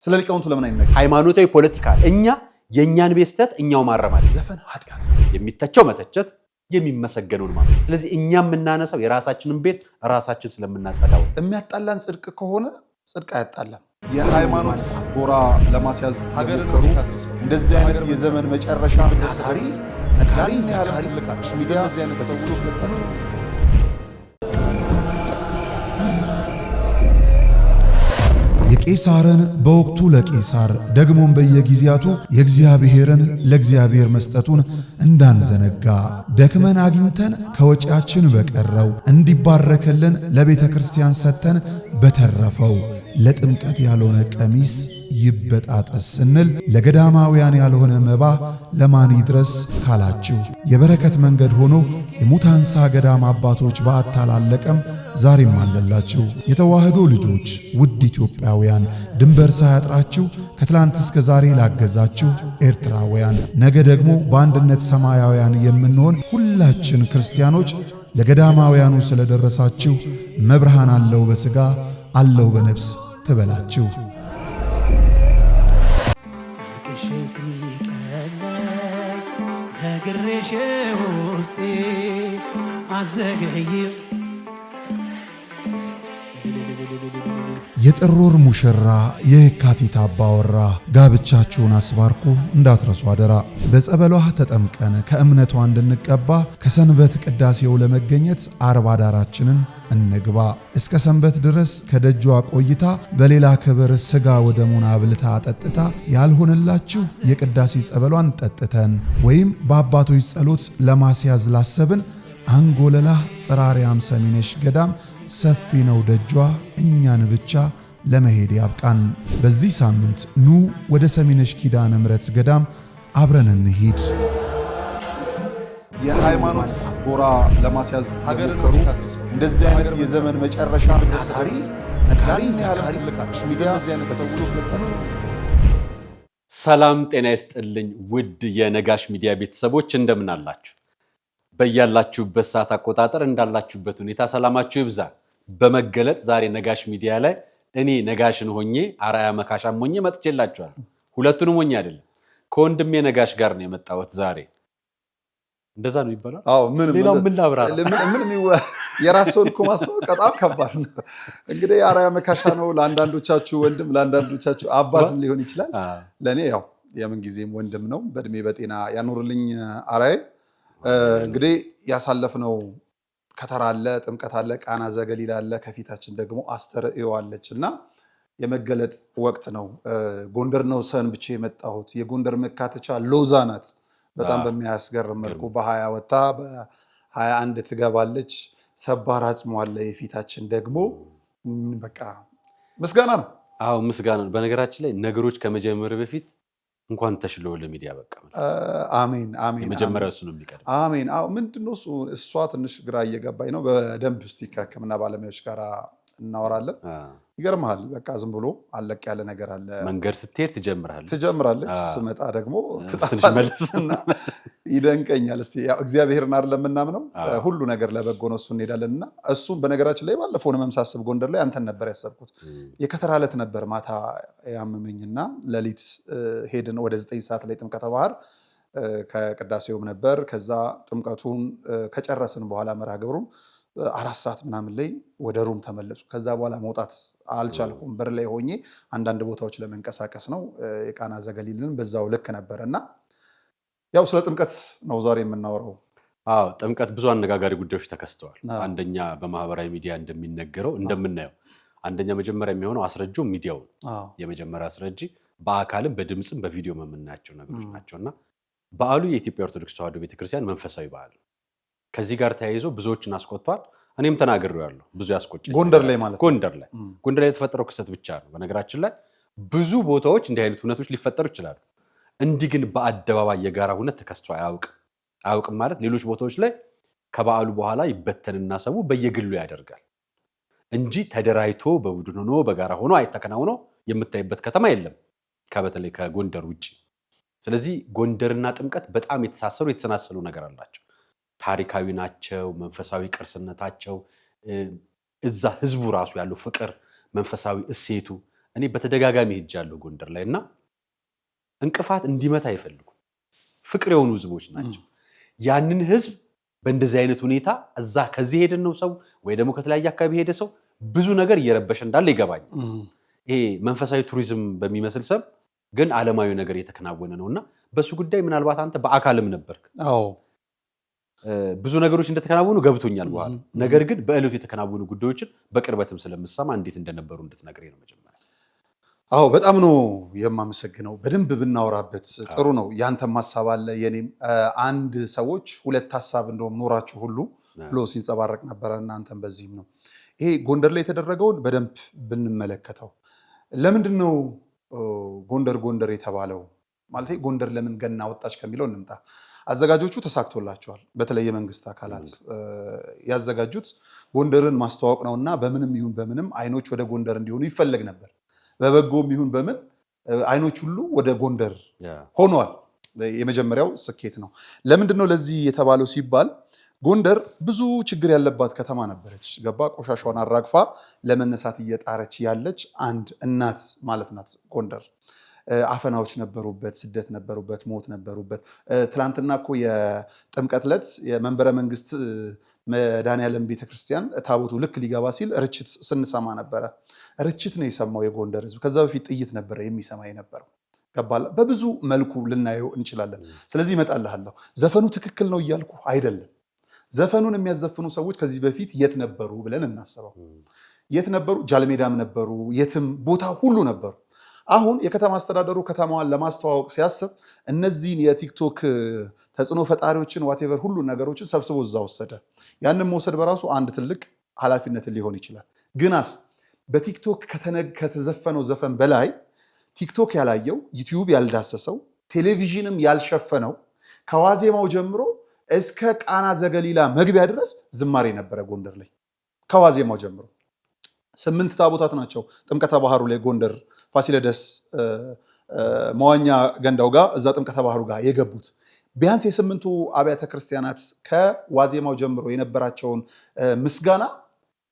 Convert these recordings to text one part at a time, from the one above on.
ስለ ሊቃውንቱ ለምን አይነገር? ሃይማኖታዊ ፖለቲካ እኛ የኛን ቤስተት እኛው ማረማት ዘፈን ኃጢአት የሚተቸው መተቸት የሚመሰገነውን ማለት ስለዚህ እኛም እናነሳው የራሳችንን ቤት ራሳችን ስለምናጸዳው የሚያጣላን ጽድቅ ከሆነ ጽድቅ አያጣላም። የሃይማኖት ጎራ ለማስያዝ ሀገር እንደዚህ አይነት የዘመን መጨረሻ ታሪ ያለ ትልቃች ሚዲያ እዚህ አይነት ሰዎች ለታቸው የቄሳርን በወቅቱ ለቄሳር ደግሞም በየጊዜያቱ የእግዚአብሔርን ለእግዚአብሔር መስጠቱን እንዳንዘነጋ ደክመን አግኝተን ከወጪያችን በቀረው እንዲባረክልን ለቤተ ክርስቲያን ሰጥተን በተረፈው ለጥምቀት ያልሆነ ቀሚስ ይበጣጠስ ስንል ለገዳማውያን ያልሆነ መባ ለማን ይድረስ ካላችሁ የበረከት መንገድ ሆኖ የሙታንሳ ገዳም አባቶች በአታላለቀም ዛሬም አለላችሁ። የተዋህዶ ልጆች ውድ ኢትዮጵያውያን ድንበር ሳያጥራችሁ ከትላንት እስከ ዛሬ ላገዛችሁ ኤርትራውያን ነገ ደግሞ በአንድነት ሰማያውያን የምንሆን ሁላችን ክርስቲያኖች ለገዳማውያኑ ስለደረሳችሁ መብርሃን አለው በሥጋ አለው በነፍስ ትበላችሁ። የጥር ወር ሙሽራ የካቲት አባወራ ጋብቻችሁን አስባርኩ እንዳትረሱ አደራ። በጸበሏ ተጠምቀን ከእምነቷ እንድንቀባ ከሰንበት ቅዳሴው ለመገኘት አርባ ዳራችንን እንግባ። እስከ ሰንበት ድረስ ከደጇ ቆይታ በሌላ ክብር ሥጋ ወደሙን አብልታ አጠጥታ ያልሆነላችሁ የቅዳሴ ጸበሏን ጠጥተን ወይም በአባቶች ጸሎት ለማስያዝ ላሰብን አንጎለላ ጽራሪያም ሰሚነሽ ገዳም ሰፊ ነው ደጇ እኛን ብቻ ለመሄድ ያብቃን። በዚህ ሳምንት ኑ ወደ ሰሚነሽ ኪዳነ ምሕረት ገዳም አብረን እንሂድ። የሃይማኖት ጎራ ለማስያዝ ሀገር እንደዚህ አይነት የዘመን መጨረሻ ታሪ ያለ ትልቃች ሚዲያ እዚህ አይነት ሰዎች ለታቸው ሰላም ጤና ይስጥልኝ ውድ የነጋሽ ሚዲያ ቤተሰቦች እንደምን አላችሁ? በያላችሁበት ሰዓት አቆጣጠር እንዳላችሁበት ሁኔታ ሰላማችሁ ይብዛ። በመገለጥ ዛሬ ነጋሽ ሚዲያ ላይ እኔ ነጋሽን ሆኜ አራያ መካሻም ሆኜ መጥቼላችኋል። ሁለቱንም ሆኜ አይደለም ከወንድሜ ነጋሽ ጋር ነው የመጣሁት ዛሬ። እንደዛ ነው ይባላል? አዎ ሌላው ምን ላብራራ? ምን የራስዎን እኮ ማስተዋወቅ በጣም ከባድ ነው። እንግዲህ አራያ መካሻ ነው ለአንዳንዶቻችሁ ወንድም ለአንዳንዶቻችሁ አባትም ሊሆን ይችላል። ለኔ ያው የምን ጊዜም ወንድም ነው። በእድሜ በጤና ያኖርልኝ አራያ። እንግዲህ ያሳለፍነው ከተራ አለ፣ ጥምቀት አለ፣ ቃና ዘገሊላ አለ፣ ከፊታችን ደግሞ አስተርእዮ አለች እና የመገለጥ ወቅት ነው። ጎንደር ነው ሰንብቼ የመጣሁት። የጎንደር መካተቻ ሎዛ ናት። በጣም በሚያስገርም መልኩ በ20 ወጣ በ21 ትገባለች። ሰባር አጽሟ አለ የፊታችን ደግሞ በቃ ምስጋና ነው። አዎ ምስጋና ነው። በነገራችን ላይ ነገሮች ከመጀመር በፊት እንኳን ተሽሎ ለሚዲያ በቃ አሜን አሜን። የመጀመሪያው እሱ ነው የሚቀርብ። አሜን። አዎ ምንድነው እሷ ትንሽ ግራ እየገባኝ ነው። በደንብ እስቲ ከሕክምና ባለሙያዎች ጋር እናወራለን። ይገርምሃል በቃ ዝም ብሎ አለቅ ያለ ነገር አለ። መንገድ ስትሄድ ትጀምራለች፣ ስመጣ ደግሞ ትጣፋለች እና ይደንቀኛል። እስቲ ያው እግዚአብሔርን አይደለም የምናምነው ሁሉ ነገር ለበጎ ነው፣ እሱ እንሄዳለን እና እሱም በነገራችን ላይ ባለፈው ነው መምሳሰብ ጎንደር ላይ አንተን ነበር ያሰብኩት። የከተራ ዕለት ነበር ማታ ያመመኝና ሌሊት ሄድን ወደ 9 ሰዓት ላይ ጥምቀተ ባህር ከቅዳሴውም ነበር። ከዛ ጥምቀቱን ከጨረስን በኋላ መርሃ ግብሩን 4 ሰዓት ምናምን ላይ ወደ ሩም ተመለሱ። ከዛ በኋላ መውጣት አልቻልኩም። በር ላይ ሆኜ አንዳንድ ቦታዎች ለመንቀሳቀስ ነው። የቃና ዘገሊልን በዛው ልክ ነበርና ያው ስለ ጥምቀት ነው ዛሬ የምናወራው። አዎ ጥምቀት ብዙ አነጋጋሪ ጉዳዮች ተከስተዋል። አንደኛ በማህበራዊ ሚዲያ እንደሚነገረው እንደምናየው አንደኛ መጀመሪያ የሚሆነው አስረጂው ሚዲያው የመጀመሪያ አስረጂ በአካልም በድምጽም በቪዲዮ የምናያቸው ነገሮች ናቸውና በዓሉ የኢትዮጵያ ኦርቶዶክስ ተዋሕዶ ቤተክርስቲያን መንፈሳዊ በዓል ከዚህ ጋር ተያይዞ ብዙዎችን አስቆጥቷል። እኔም ተናግሬያለሁ። ብዙ ያስቆጨኝ ጎንደር ላይ ማለት ጎንደር ላይ የተፈጠረው ክስተት ብቻ ነው። በነገራችን ላይ ብዙ ቦታዎች እንዲህ አይነት ሁነቶች ሊፈጠሩ ይችላሉ። እንዲህ ግን በአደባባይ የጋራ ሁነት ተከስቶ አያውቅም ማለት ሌሎች ቦታዎች ላይ ከበዓሉ በኋላ ይበተንና ሰው በየግሉ ያደርጋል እንጂ ተደራይቶ በቡድን ሆኖ በጋራ ሆኖ አይተከናውኖ የምታይበት ከተማ የለም ከበተለይ ከጎንደር ውጪ። ስለዚህ ጎንደርና ጥምቀት በጣም የተሳሰሩ የተሰናሰሉ ነገር አላቸው። ታሪካዊ ናቸው። መንፈሳዊ ቅርስነታቸው እዛ ህዝቡ ራሱ ያለው ፍቅር መንፈሳዊ እሴቱ እኔ በተደጋጋሚ ሄጃለሁ ጎንደር ላይ እና እንቅፋት እንዲመታ አይፈልጉም። ፍቅር የሆኑ ህዝቦች ናቸው። ያንን ህዝብ በእንደዚህ አይነት ሁኔታ እዛ ከዚህ ሄደን ነው ሰው ወይ ደግሞ ከተለያየ አካባቢ ሄደ ሰው ብዙ ነገር እየረበሸ እንዳለ ይገባኝ። ይሄ መንፈሳዊ ቱሪዝም በሚመስል ሰብ ግን ዓለማዊ ነገር እየተከናወነ ነውና በሱ ጉዳይ ምናልባት አንተ በአካልም ነበርክ። አዎ ብዙ ነገሮች እንደተከናወኑ ገብቶኛል በኋላ። ነገር ግን በእለቱ የተከናወኑ ጉዳዮችን በቅርበትም ስለምሰማ እንዴት እንደነበሩ እንድትነግረኝ ነው መጀመሪያ። አዎ በጣም ነው የማመሰግነው። በደንብ ብናወራበት ጥሩ ነው። ያንተም ሐሳብ አለ የኔም። አንድ ሰዎች ሁለት ሐሳብ እንደውም ኖራችሁ ሁሉ ብሎ ሲንጸባረቅ ነበረ። እናንተም በዚህም ነው ይሄ ጎንደር ላይ የተደረገውን በደንብ ብንመለከተው። ለምንድን ነው ጎንደር ጎንደር የተባለው? ማለት ጎንደር ለምን ገና ወጣች ከሚለው እንምጣ። አዘጋጆቹ ተሳክቶላቸዋል። በተለይ የመንግስት አካላት ያዘጋጁት ጎንደርን ማስተዋወቅ ነውና በምንም ይሁን በምንም አይኖች ወደ ጎንደር እንዲሆኑ ይፈለግ ነበር። በበጎም ይሁን በምን አይኖች ሁሉ ወደ ጎንደር ሆነዋል። የመጀመሪያው ስኬት ነው። ለምንድን ነው ለዚህ የተባለው ሲባል ጎንደር ብዙ ችግር ያለባት ከተማ ነበረች። ገባ ቆሻሻዋን አራግፋ ለመነሳት እየጣረች ያለች አንድ እናት ማለት ናት ጎንደር። አፈናዎች ነበሩበት፣ ስደት ነበሩበት፣ ሞት ነበሩበት። ትላንትና እኮ የጥምቀት ዕለት የመንበረ መንግስት መድኃኔዓለም ቤተክርስቲያን ታቦቱ ልክ ሊገባ ሲል ርችት ስንሰማ ነበረ። ርችት ነው የሰማው የጎንደር ህዝብ። ከዛ በፊት ጥይት ነበረ የሚሰማ የነበረው። ገባላ በብዙ መልኩ ልናየው እንችላለን። ስለዚህ ይመጣልሃለሁ። ዘፈኑ ትክክል ነው እያልኩ አይደለም። ዘፈኑን የሚያዘፍኑ ሰዎች ከዚህ በፊት የት ነበሩ ብለን እናስበው። የት ነበሩ? ጃልሜዳም ነበሩ፣ የትም ቦታ ሁሉ ነበሩ። አሁን የከተማ አስተዳደሩ ከተማዋን ለማስተዋወቅ ሲያስብ እነዚህን የቲክቶክ ተጽዕኖ ፈጣሪዎችን ዋቴቨር ሁሉ ነገሮችን ሰብስቦ እዛ ወሰደ። ያንን መውሰድ በራሱ አንድ ትልቅ ኃላፊነትን ሊሆን ይችላል። ግናስ በቲክቶክ ከተዘፈነው ዘፈን በላይ ቲክቶክ ያላየው፣ ዩቲዩብ ያልዳሰሰው፣ ቴሌቪዥንም ያልሸፈነው ከዋዜማው ጀምሮ እስከ ቃና ዘገሊላ መግቢያ ድረስ ዝማሬ ነበረ ጎንደር ላይ ከዋዜማው ጀምሮ። 8 ታቦታት ናቸው ጥምቀተ ባህሩ ላይ ጎንደር ፋሲለደስ መዋኛ ገንዳው ጋር እዛ ጥምቀተ ባህሩ ጋር የገቡት። ቢያንስ የ8ቱ አብያተ ክርስቲያናት ከዋዜማው ጀምሮ የነበራቸውን ምስጋና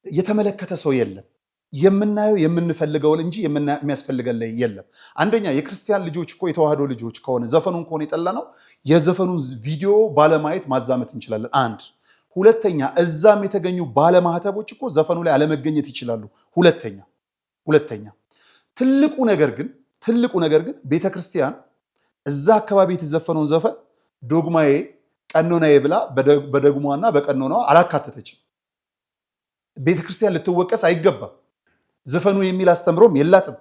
የተመለከተ ሰው የለም። የምናየው የምንፈልገውን እንጂ የሚያስፈልገን ላይ የለም። አንደኛ የክርስቲያን ልጆች እኮ የተዋህዶ ልጆች ከሆነ ዘፈኑን ከሆነ የጠላ ነው የዘፈኑን ቪዲዮ ባለማየት ማዛመት እንችላለን። አንድ ሁለተኛ እዛም የተገኙ ባለማህተቦች እኮ ዘፈኑ ላይ አለመገኘት ይችላሉ። ሁለተኛ ትልቁ ነገር ግን ቤተክርስቲያን እዛ አካባቢ የተዘፈነውን ዘፈን ዶግማዬ ቀኖናዬ ብላ በደግሟና በቀኖናዋ አላካተተችም። ቤተክርስቲያን ልትወቀስ አይገባም። ዘፈኑ የሚል አስተምሮም የላትም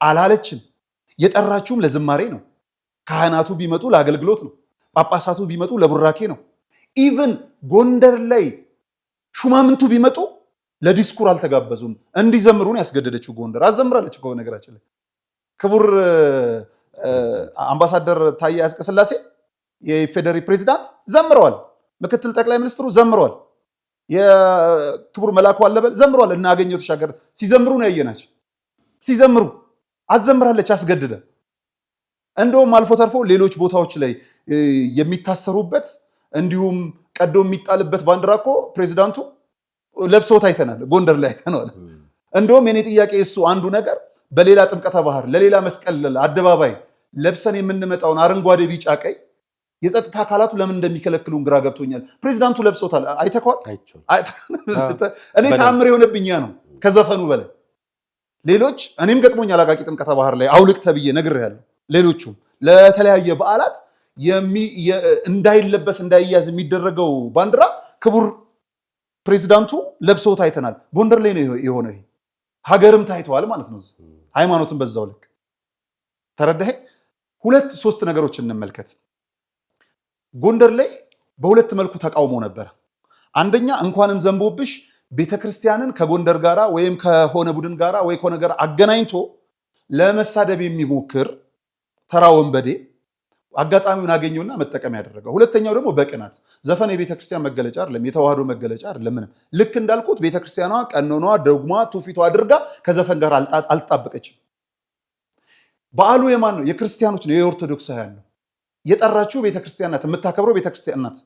አላለችም። የጠራችውም ለዝማሬ ነው። ካህናቱ ቢመጡ ለአገልግሎት ነው። ጳጳሳቱ ቢመጡ ለቡራኬ ነው። ኢቭን ጎንደር ላይ ሹማምንቱ ቢመጡ ለዲስኩር አልተጋበዙም። እንዲዘምሩን ያስገደደችው ጎንደር አዘምራለች እኮ ነገራችን ላይ። ክቡር አምባሳደር ታዬ አጽቀሥላሴ የኢፌዴሪ ፕሬዚዳንት ዘምረዋል። ምክትል ጠቅላይ ሚኒስትሩ ዘምረዋል። የክቡር መላኩ አለበል ዘምረዋል። እና አገኘሁ ተሻገር ሲዘምሩ ነው ያየናቸው። ሲዘምሩ አዘምራለች አስገድደ። እንደውም አልፎ ተርፎ ሌሎች ቦታዎች ላይ የሚታሰሩበት እንዲሁም ቀዶ የሚጣልበት ባንዲራ እኮ ፕሬዚዳንቱ ለብሶት አይተናል። ጎንደር ላይ አይተናል። እንደውም የኔ ጥያቄ እሱ አንዱ ነገር በሌላ ጥምቀተ ባህር ለሌላ መስቀል አደባባይ ለብሰን የምንመጣውን አረንጓዴ፣ ቢጫ፣ ቀይ የጸጥታ አካላቱ ለምን እንደሚከለክሉን ግራ ገብቶኛል። ፕሬዚዳንቱ ለብሶታል። አይተኳል። እኔ ተአምር የሆነብኛ ነው ከዘፈኑ በላይ ሌሎች እኔም ገጥሞኛል። አቃቂ ጥምቀተ ባህር ላይ አውልቅ ተብዬ ነግሬያለሁ። ሌሎቹም ለተለያየ በዓላት እንዳይለበስ እንዳይያዝ የሚደረገው ባንዲራ ክቡር ፕሬዚዳንቱ ለብሶት አይተናል። ጎንደር ላይ ነው የሆነ። ይሄ ሀገርም ታይተዋል ማለት ነው። ሃይማኖትን በዛው ልክ ተረዳህ። 2-3 ነገሮች እንመልከት። ጎንደር ላይ በሁለት መልኩ ተቃውሞ ነበረ። አንደኛ እንኳንም ዘንቦብሽ ቤተክርስቲያንን ከጎንደር ጋራ ወይም ከሆነ ቡድን ጋራ ወይ ከሆነ ጋር አገናኝቶ ለመሳደብ የሚሞክር ተራ ወንበዴ አጋጣሚውን አገኘውና መጠቀም ያደረገው። ሁለተኛው ደግሞ በቅናት ዘፈን የቤተክርስቲያን መገለጫ አይደለም፣ የተዋህዶ መገለጫ አይደለም። ምንም ልክ እንዳልኩት ቤተክርስቲያኗ ቀኖኗ፣ ደጉሟ፣ ትውፊቷ አድርጋ ከዘፈን ጋር አልጣበቀችም። በዓሉ የማን ነው? የክርስቲያኖች ነው፣ የኦርቶዶክሳውያን ነው። የጠራችው ቤተክርስቲያን ናት፣ የምታከብረው ቤተክርስቲያን ናት።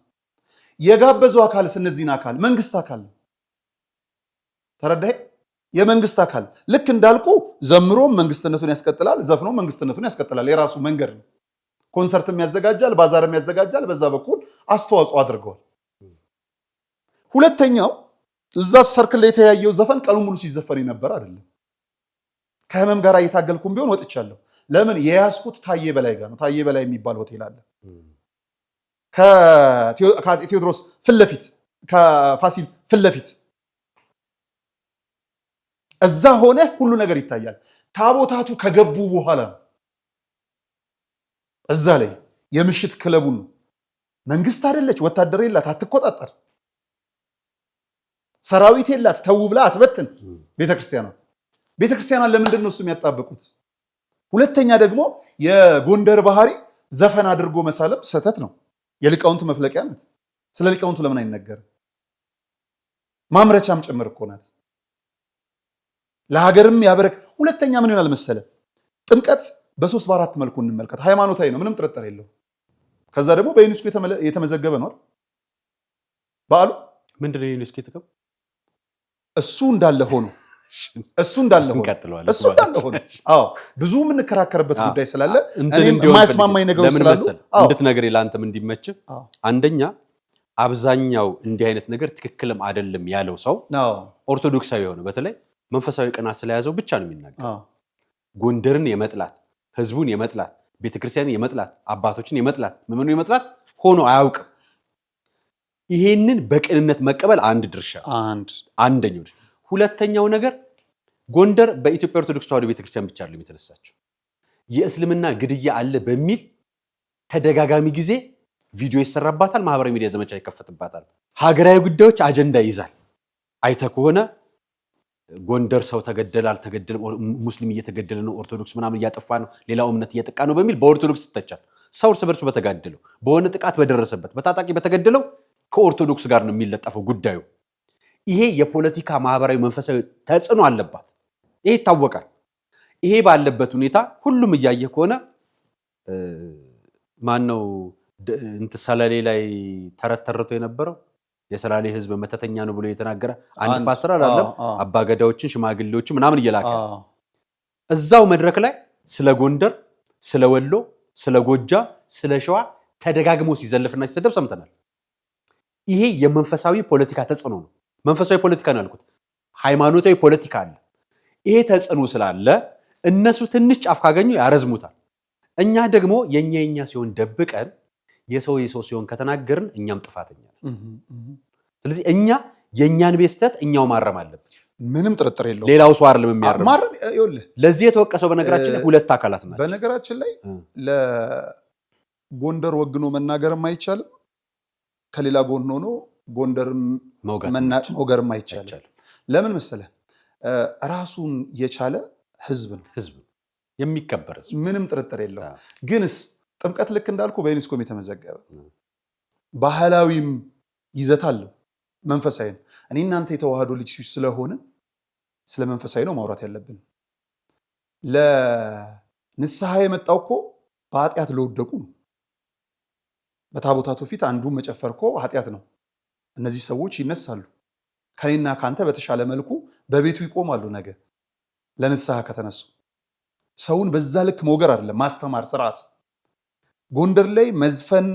የጋበዙ አካልስ እነዚህን አካል መንግስት አካል ነው። ተረዳህ? የመንግስት አካል ልክ እንዳልኩ ዘምሮም መንግስትነቱን ያስቀጥላል፣ ዘፍኖም መንግስትነቱን ያስቀጥላል። የራሱ መንገድ ነው። ኮንሰርትም ያዘጋጃል፣ ባዛርም ያዘጋጃል። በዛ በኩል አስተዋጽኦ አድርገዋል። ሁለተኛው እዛ ሰርክል ላይ የተያየው ዘፈን ቀኑ ሙሉ ሲዘፈን ነበር አይደለም። ከህመም ጋር እየታገልኩም ቢሆን ወጥቻለሁ። ለምን የያዝኩት ታዬ በላይ ጋር ነው። ታዬ በላይ የሚባል ሆቴል አለ ከአፄ ቴዎድሮስ ፊት ለፊት ከፋሲል ፊት ለፊት እዛ ሆነ ሁሉ ነገር ይታያል። ታቦታቱ ከገቡ በኋላ እዛ ላይ የምሽት ክለቡን መንግስት አይደለች፣ ወታደር የላት፣ አትቆጣጠር፣ ሰራዊት የላት፣ ተው ብላ አትበትን ቤተክርስቲያኗን ለምንድን ነው እሱ የሚያጣበቁት? ሁለተኛ ደግሞ የጎንደር ባህሪ ዘፈን አድርጎ መሳለም ስህተት ነው። የሊቃውንት መፍለቂያ ናት። ስለ ሊቃውንቱ ለምን አይነገርም? ማምረቻም ጭምር እኮ ናት። ለሀገርም ያበረክ። ሁለተኛ ምን ይሆናል መሰለ፣ ጥምቀት በ3 በ4 መልኩ እንመልከት። ሃይማኖታዊ ነው፣ ምንም ጥርጥር የለው። ከዛ ደግሞ በዩኔስኮ የተመዘገበ ነው በዓሉ። ምንድነው የዩኔስኮ የተቀበለው? እሱ እንዳለ ሆኖ አዎ ብዙ የምንከራከርበት ጉዳይ ስላለ እኔም የማያስማማኝ ነገሮች ስላሉ እንድትነግር ለአንተም እንዲመች፣ አንደኛ አብዛኛው እንዲህ አይነት ነገር ትክክልም አይደለም ያለው ሰው ኦርቶዶክሳዊ የሆነ በተለይ መንፈሳዊ ቅናት ስለያዘው ብቻ ነው የሚናገረው። ጎንደርን የመጥላት ህዝቡን የመጥላት ቤተክርስቲያንን የመጥላት አባቶችን የመጥላት ምዕመኑን የመጥላት ሆኖ አያውቅም። ይሄንን በቅንነት መቀበል አንድ ድርሻ አንደኛው። ሁለተኛው ነገር ጎንደር በኢትዮጵያ ኦርቶዶክስ ተዋሕዶ ቤተክርስቲያን ብቻ አይደለም የተነሳችው። የእስልምና ግድያ አለ በሚል ተደጋጋሚ ጊዜ ቪዲዮ ይሰራባታል፣ ማህበራዊ ሚዲያ ዘመቻ ይከፈትባታል። ሀገራዊ ጉዳዮች አጀንዳ ይዛል። አይተህ ከሆነ ጎንደር ሰው ተገደለ አልተገደለ፣ ሙስሊም እየተገደለ ነው፣ ኦርቶዶክስ ምናምን እያጠፋ ነው፣ ሌላው እምነት እየጠቃ ነው በሚል በኦርቶዶክስ ይተቻል። ሰው እርስ በርሱ በተጋደለው በሆነ ጥቃት በደረሰበት በታጣቂ በተገደለው ከኦርቶዶክስ ጋር ነው የሚለጠፈው ጉዳዩ። ይሄ የፖለቲካ ማህበራዊ መንፈሳዊ ተጽዕኖ አለባት። ይሄ ይታወቃል። ይሄ ባለበት ሁኔታ ሁሉም እያየ ከሆነ ማነው ሰላሌ ላይ ተረተርቶ የነበረው የሰላሌ ህዝብ መተተኛ ነው ብሎ የተናገረ አንድ ፓስተር አይደለም፣ አባገዳዎችን ሽማግሌዎችን ምናምን እየላከ እዛው መድረክ ላይ ስለ ጎንደር፣ ስለ ወሎ፣ ስለ ጎጃም፣ ስለ ሸዋ ተደጋግሞ ሲዘልፍና ሲሰደብ ሰምተናል። ይሄ የመንፈሳዊ ፖለቲካ ተጽዕኖ ነው። መንፈሳዊ ፖለቲካ ነው ያልኩት፣ ሃይማኖታዊ ፖለቲካ አለ። ይሄ ተጽዕኖ ስላለ እነሱ ትንሽ ጫፍ ካገኙ ያረዝሙታል። እኛ ደግሞ የኛ ሲሆን ደብቀን የሰው ሲሆን ከተናገርን እኛም ጥፋተኛ ነን። ስለዚህ እኛ የኛን ቤስተት እኛው ማረም አለብን። ምንም ጥርጥር የለውም። ሌላው ሰው አይደለም የሚያረም። ይኸውልህ ለዚህ የተወቀሰው በነገራችን ላይ ሁለት አካላት ናቸው። በነገራችን ላይ ለጎንደር ወግኖ መናገርም አይቻልም፣ ከሌላ ጎን ሆኖ ጎንደርም መውገርም አይቻልም። ለምን መሰለህ? ራሱን የቻለ ህዝብ ነው፣ የሚከበር ህዝብ፣ ምንም ጥርጥር የለውም። ግንስ ጥምቀት ልክ እንዳልኩ በዩኔስኮም የተመዘገበ ባህላዊም ይዘት አለው፣ መንፈሳዊ ነው። እኔ እናንተ የተዋህዶ ልጆች ስለሆነ ስለ መንፈሳዊ ነው ማውራት ያለብን። ለንስሐ የመጣው እኮ በኃጢአት ለወደቁ ነው። በታቦታቱ ፊት አንዱ መጨፈር እኮ ኃጢአት ነው። እነዚህ ሰዎች ይነሳሉ፣ ከኔና ካንተ በተሻለ መልኩ በቤቱ ይቆማሉ። ነገ ለንስሐ ከተነሱ ሰውን በዛ ልክ መውገር አይደለም ማስተማር ስርዓት። ጎንደር ላይ መዝፈን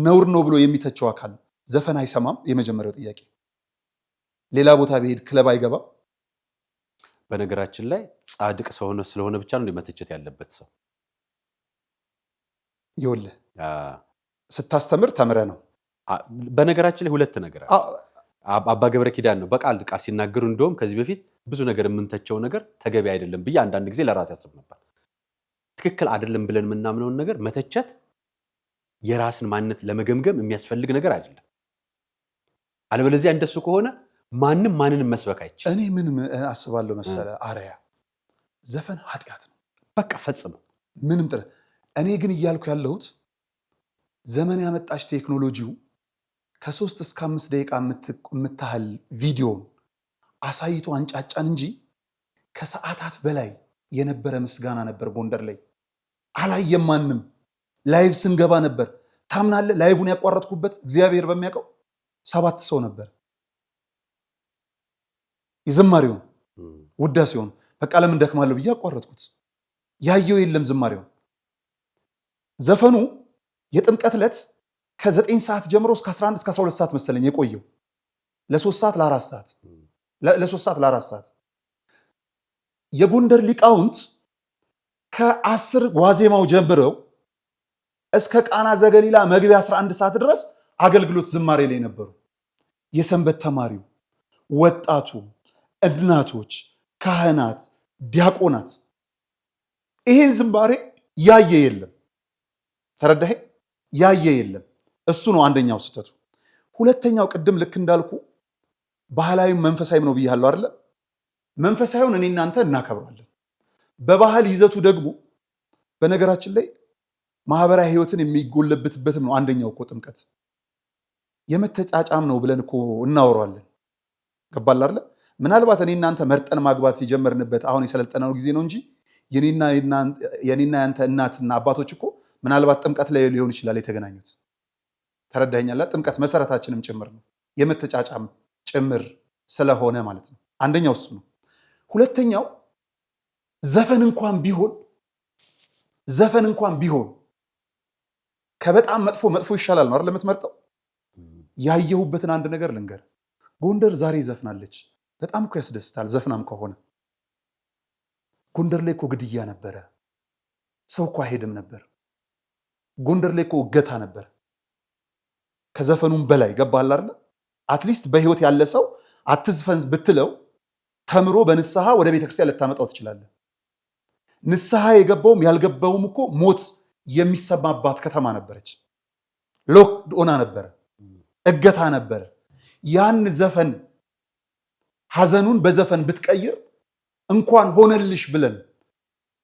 ነውር ነው ብሎ የሚተቸው አካል ዘፈን አይሰማም። የመጀመሪያው ጥያቄ። ሌላ ቦታ ቢሄድ ክለብ አይገባም። በነገራችን ላይ ጻድቅ ስለሆነ ብቻ ነው መተቸት ያለበት ሰው። ይኸውልህ ስታስተምር ተምረ ነው። በነገራችን ላይ ሁለት ነገር አባ ገብረ ኪዳን ነው በቃል ሲናገሩ፣ እንደውም ከዚህ በፊት ብዙ ነገር የምንተቸው ነገር ተገቢ አይደለም ብዬ አንዳንድ ጊዜ ለራሴ ያስብ ነበር። ትክክል አይደለም ብለን የምናምነውን ነገር መተቸት የራስን ማንነት ለመገምገም የሚያስፈልግ ነገር አይደለም። አለበለዚያ እንደሱ ከሆነ ማንም ማንንም መስበክ አይችልም። እኔ ምን አስባለሁ መሰለ አርያ ዘፈን ኃጢአት ነው በቃ ፈጽሞ ምንም ጥረ። እኔ ግን እያልኩ ያለሁት ዘመን ያመጣሽ ቴክኖሎጂው ከ3 እስከ 5 ደቂቃ የምታህል ቪዲዮን አሳይቶ አንጫጫን እንጂ ከሰዓታት በላይ የነበረ ምስጋና ነበር ጎንደር ላይ። አላየም ማንም። ላይቭ ስንገባ ነበር። ታምናለህ? ላይቭን ያቋረጥኩበት እግዚአብሔር በሚያውቀው 7 ሰው ነበር የዝማሬውን ውዳሴውን በቃ ለምን ደክማለሁ ብዬ አቋረጥኩት። ያየው የለም ዝማሬውን። ዘፈኑ የጥምቀት ዕለት ከ9 ሰዓት ጀምሮ እስከ 11 እስከ 12 ሰዓት መሰለኝ የቆየው ለ3 ሰዓት ለ4 ሰዓት ለ3 ሰዓት ለ4 ሰዓት የጎንደር ሊቃውንት ከ10 ዋዜማው ጀምረው እስከ ቃና ዘገሊላ መግቢያ 11 ሰዓት ድረስ አገልግሎት ዝማሬ ላይ ነበሩ። የሰንበት ተማሪው፣ ወጣቱ፣ እናቶች፣ ካህናት፣ ዲያቆናት ይሄን ዝማሬ ያየ የለም። ተረዳህ? ያየ የለም። እሱ ነው አንደኛው ስህተቱ። ሁለተኛው ቅድም ልክ እንዳልኩ ባህላዊም መንፈሳዊም ነው ብያለሁ አይደለ? መንፈሳዊውን እኔ እናንተ እናከብራለን። በባህል ይዘቱ ደግሞ በነገራችን ላይ ማህበራዊ ህይወትን የሚጎለብትበትም ነው። አንደኛው እኮ ጥምቀት የመተጫጫም ነው ብለን እኮ እናወራለን። ገባል አይደለ? ምናልባት እኔ እናንተ መርጠን ማግባት የጀመርንበት አሁን የሰለጠነው ጊዜ ነው እንጂ የኔና ያንተ እናትና አባቶች እኮ ምናልባት ጥምቀት ላይ ሊሆን ይችላል የተገናኙት። ተረዳኛላ? ጥምቀት መሰረታችንም ጭምር ነው፣ የመተጫጫም ጭምር ስለሆነ ማለት ነው። አንደኛው እሱ ነው። ሁለተኛው ዘፈን እንኳን ቢሆን ከበጣም መጥፎ ይሻላል ነው አይደል የምትመርጠው? ያየሁበትን አንድ ነገር ልንገር። ጎንደር ዛሬ ዘፍናለች፣ በጣም እኮ ያስደስታል። ዘፍናም ከሆነ ጎንደር ላይ እኮ ግድያ ነበረ፣ ሰው እኮ አይሄድም ነበር። ጎንደር ላይ እኮ እገታ ነበር። ከዘፈኑም በላይ ገባሃል አይደል? አትሊስት በህይወት ያለ ሰው አትዝፈን ብትለው ተምሮ በንስሐ ወደ ቤተክርስቲያን ልታመጣው ትችላለህ። ንስሐ የገባውም ያልገባውም እኮ ሞት የሚሰማባት ከተማ ነበረች። ሎክ ሆና ነበረ፣ እገታ ነበረ። ያን ዘፈን ሐዘኑን በዘፈን ብትቀይር እንኳን ሆነልሽ ብለን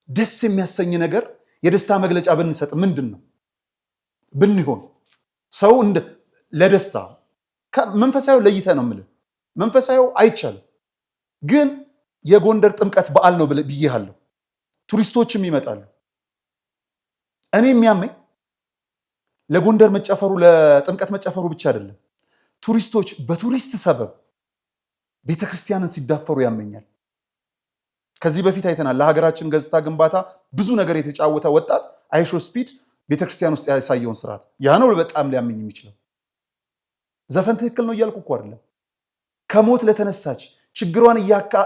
ደስ የሚያሰኝ ነገር የደስታ መግለጫ ብንሰጥ ምንድን ነው ብንሆን ሰው ለደስታ መንፈሳዊ ለይተ ነው የምልህ። መንፈሳዊ አይቻልም፣ ግን የጎንደር ጥምቀት በዓል ነው ብዬሃለሁ። ቱሪስቶችም ይመጣሉ። እኔ የሚያመኝ ለጎንደር መጨፈሩ ለጥምቀት መጨፈሩ ብቻ አይደለም። ቱሪስቶች በቱሪስት ሰበብ ቤተክርስቲያንን ሲዳፈሩ ያመኛል። ከዚህ በፊት አይተናል። ለሀገራችን ገጽታ ግንባታ ብዙ ነገር የተጫወተ ወጣት አይሾ ስፒድ ቤተክርስቲያን ውስጥ ያሳየውን ስርዓት ያ ነው በጣም ሊያመኝ የሚችለው። ዘፈን ትክክል ነው እያልኩ እኮ አይደለም። ከሞት ለተነሳች ችግሯን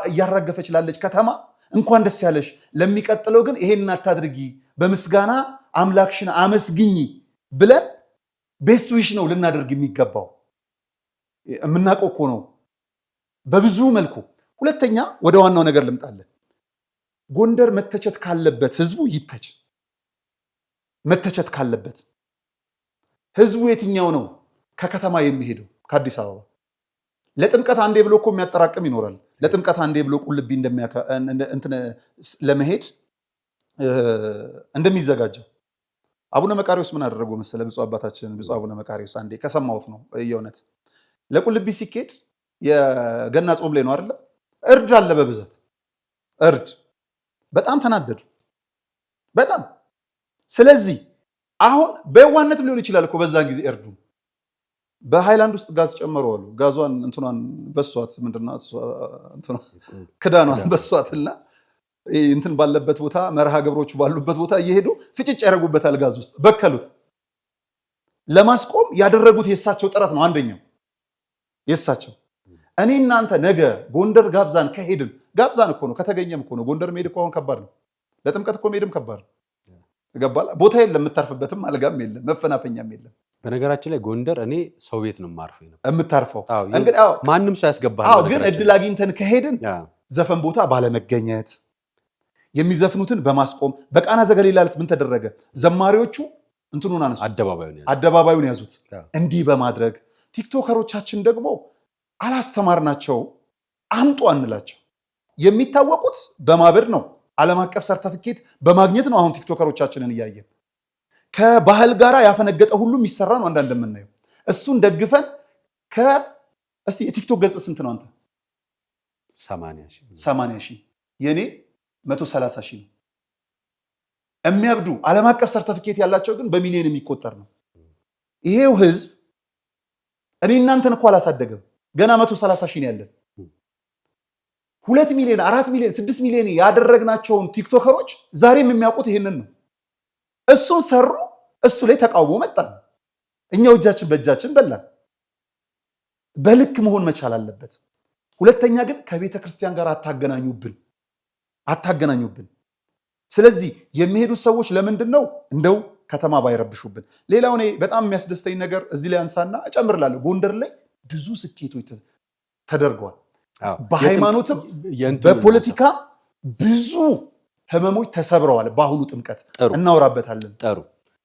እያራገፈች ላለች ከተማ እንኳን ደስ ያለሽ፣ ለሚቀጥለው ግን ይሄን አታድርጊ፣ በምስጋና አምላክሽን አመስግኝ ብለን ቤስት ዊሽ ነው ልናደርግ የሚገባው። የምናውቀው እኮ ነው በብዙ መልኩ። ሁለተኛ ወደ ዋናው ነገር ልምጣለን። ጎንደር መተቸት ካለበት ህዝቡ ይተች። መተቸት ካለበት ህዝቡ የትኛው ነው ከከተማ የሚሄደው? ከአዲስ አበባ ለጥምቀት አንዴ ብሎ እኮ የሚያጠራቅም ይኖራል። ለጥምቀት አንዴ ብሎ ቁልቢ ለመሄድ እንደሚዘጋጀው አቡነ መቃሪዎስ ምን አደረጉ መሰለ? ብፁዕ አባታችን ብፁዕ አቡነ መቃሪዎስ አንዴ ከሰማሁት ነው የእውነት። ለቁልቢ ሲኬድ የገና ጾም ላይ ነው አይደለ? እርድ አለ በብዛት እርድ። በጣም ተናደዱ በጣም። ስለዚህ አሁን በየዋነትም ሊሆን ይችላል እኮ በዛን ጊዜ እርዱ በሃይላንድ ውስጥ ጋዝ ጨመሩ አሉ። ጋዟን እንትኗን በሷት ምንድነው ክዳኗን በሷትና እንትን ባለበት ቦታ መርሃ ግብሮቹ ባሉበት ቦታ እየሄዱ ፍጭጭ ያደርጉበታል። ጋዝ ውስጥ በከሉት። ለማስቆም ያደረጉት የእሳቸው ጥረት ነው አንደኛው የእሳቸው። እኔ እናንተ ነገ ጎንደር ጋብዛን ከሄድን ጋብዛን እኮ ነው ከተገኘም እኮ ነው። ጎንደር መሄድ እኮ አሁን ከባድ ነው። ለጥምቀት እኮ መሄድም ከባድ ነው። ገባላ? ቦታ የለም፣ የምታርፍበትም አልጋም የለም፣ መፈናፈኛም የለም። በነገራችን ላይ ጎንደር እኔ ሰው ቤት ነው የምታርፈው። ማንም ሰው ያስገባል። ግን እድል አግኝተን ከሄድን ዘፈን ቦታ ባለመገኘት የሚዘፍኑትን በማስቆም በቃና ዘገሊላ ዕለት ምን ተደረገ? ዘማሪዎቹ እንትኑን አነሱት፣ አደባባዩን ያዙት። እንዲህ በማድረግ ቲክቶከሮቻችን ደግሞ አላስተማርናቸው፣ አምጡ አንላቸው። የሚታወቁት በማበድ ነው፣ ዓለም አቀፍ ሰርተፊኬት በማግኘት ነው። አሁን ቲክቶከሮቻችንን እያየን ከባህል ጋር ያፈነገጠ ሁሉ የሚሰራ ነው። አንዳንድ የምናየው እሱን ደግፈን እስቲ የቲክቶክ ገጽ ስንት ነው አንተ? 80 ሺህ የኔ 130 ሺህ ነው። የሚያብዱ ዓለም አቀፍ ሰርተፊኬት ያላቸው ግን በሚሊዮን የሚቆጠር ነው። ይሄው ህዝብ እኔ እናንተን እኮ አላሳደገም። ገና 130 ሺህ ነው ያለን። 2 ሚሊዮን 4 ሚሊዮን 6 ሚሊዮን ያደረግናቸውን ቲክቶከሮች ዛሬም የሚያውቁት ይሄንን ነው። እሱን ሰሩ፣ እሱ ላይ ተቃውሞ መጣ። እኛው እጃችን በእጃችን በላን። በልክ መሆን መቻል አለበት። ሁለተኛ ግን ከቤተ ክርስቲያን ጋር አታገናኙብን። ስለዚህ የሚሄዱ ሰዎች ለምንድን ነው እንደው ከተማ ባይረብሹብን። ሌላው እኔ በጣም የሚያስደስተኝ ነገር እዚህ ላይ አንሳና እጨምርላለሁ። ጎንደር ላይ ብዙ ስኬቶች ተደርገዋል። በሃይማኖትም በፖለቲካ ብዙ ህመሞች ተሰብረዋል። በአሁኑ ጥምቀት እናወራበታለን። ጥሩ።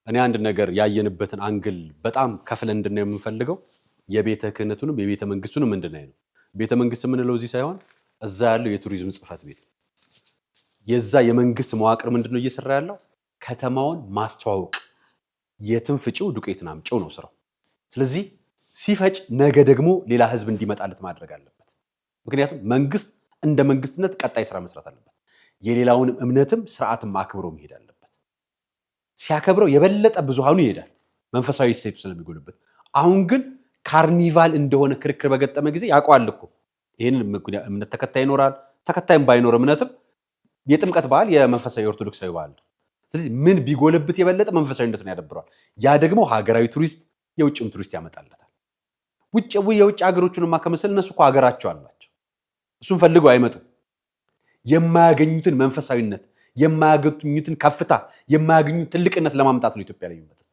እኔ አንድ ነገር ያየንበትን አንግል በጣም ከፍለን እንድናየው የምንፈልገው የቤተ ክህነቱንም የቤተ መንግስቱንም እንድናይ ነው። ቤተ መንግስት የምንለው እዚህ ሳይሆን እዛ ያለው የቱሪዝም ጽሕፈት ቤት የዛ የመንግስት መዋቅር ምንድነው እየሰራ ያለው? ከተማውን ማስተዋወቅ፣ የትም ፍጪው ዱቄትን አምጪው ነው ስራው። ስለዚህ ሲፈጭ ነገ ደግሞ ሌላ ህዝብ እንዲመጣለት ማድረግ አለበት። ምክንያቱም መንግስት እንደ መንግስትነት ቀጣይ ስራ መስራት አለበት። የሌላውንም እምነትም ስርዓትም አክብሮ መሄድ አለበት። ሲያከብረው የበለጠ ብዙሃኑ ይሄዳል፣ መንፈሳዊ እሴቱ ስለሚጎልበት። አሁን ግን ካርኒቫል እንደሆነ ክርክር በገጠመ ጊዜ ያውቀዋል እኮ ይህን እምነት ተከታይ ይኖራል፣ ተከታይም ባይኖር እምነትም የጥምቀት በዓል የመንፈሳዊ ኦርቶዶክሳዊ በዓል። ስለዚህ ምን ቢጎልብት የበለጠ መንፈሳዊነትን ያደብረዋል። ያ ደግሞ ሀገራዊ ቱሪስት የውጭም ቱሪስት ያመጣለታል። የውጭ ሀገሮቹንማ ከመሰል እነሱ እኮ ሀገራቸው አላቸው። እሱን ፈልገው አይመጡም። የማያገኙትን መንፈሳዊነት፣ የማያገኙትን ከፍታ፣ የማያገኙትን ትልቅነት ለማምጣት ነው ኢትዮጵያ ላይ የሚመጡት።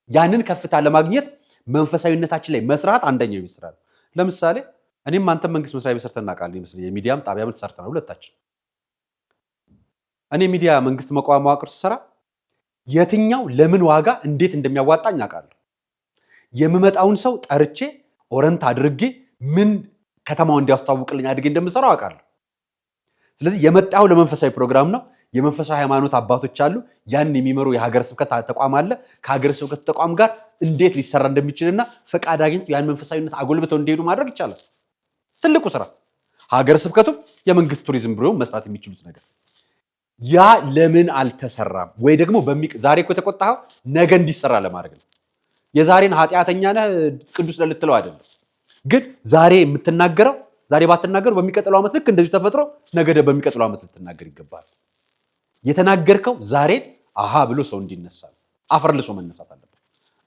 ያንን ከፍታ ለማግኘት መንፈሳዊነታችን ላይ መስራት አንደኛው ቤት ስራ ነው። ለምሳሌ እኔም አንተም መንግስት መስሪያ ቤት ሰርተን እናውቃለን ይመስል የሚዲያም ጣቢያም ሰርተናል ሁለታችን። እኔ ሚዲያ መንግስት መዋቅር ስሰራ የትኛው ለምን ዋጋ እንዴት እንደሚያዋጣኝ አውቃለሁ። የምመጣውን ሰው ጠርቼ ኦረንት አድርጌ ምን ከተማው እንዲያስተዋውቅልኝ አድርጌ እንደምሰራው አውቃለሁ። ስለዚህ የመጣው ለመንፈሳዊ ፕሮግራም ነው። የመንፈሳዊ ሃይማኖት አባቶች አሉ። ያን የሚመሩ የሀገረ ስብከት ተቋም አለ። ከሀገረ ስብከት ተቋም ጋር እንዴት ሊሰራ እንደሚችልና ፈቃድ አግኝቶ ያን መንፈሳዊነት አጎልብተው እንዲሄዱ ማድረግ ይቻላል። ትልቁ ስራ ሀገረ ስብከቱም የመንግስት ቱሪዝም ብሎ መስራት የሚችሉት ነገር ያ ለምን አልተሰራም? ወይ ደግሞ ዛሬ እኮ የተቆጣኸው ነገ እንዲሰራ ለማድረግ ነው። የዛሬን ኃጢአተኛ ነህ ቅዱስ ነህ ልትለው አይደለም። ግን ዛሬ የምትናገረው ዛሬ ባትናገሩ በሚቀጥለው ዓመት ልክ እንደዚህ ተፈጥሮ ነገ በሚቀጥለው ዓመት ልትናገር ይገባል። የተናገርከው ዛሬን አሃ ብሎ ሰው እንዲነሳ አፈርልሶ መነሳት አለበት።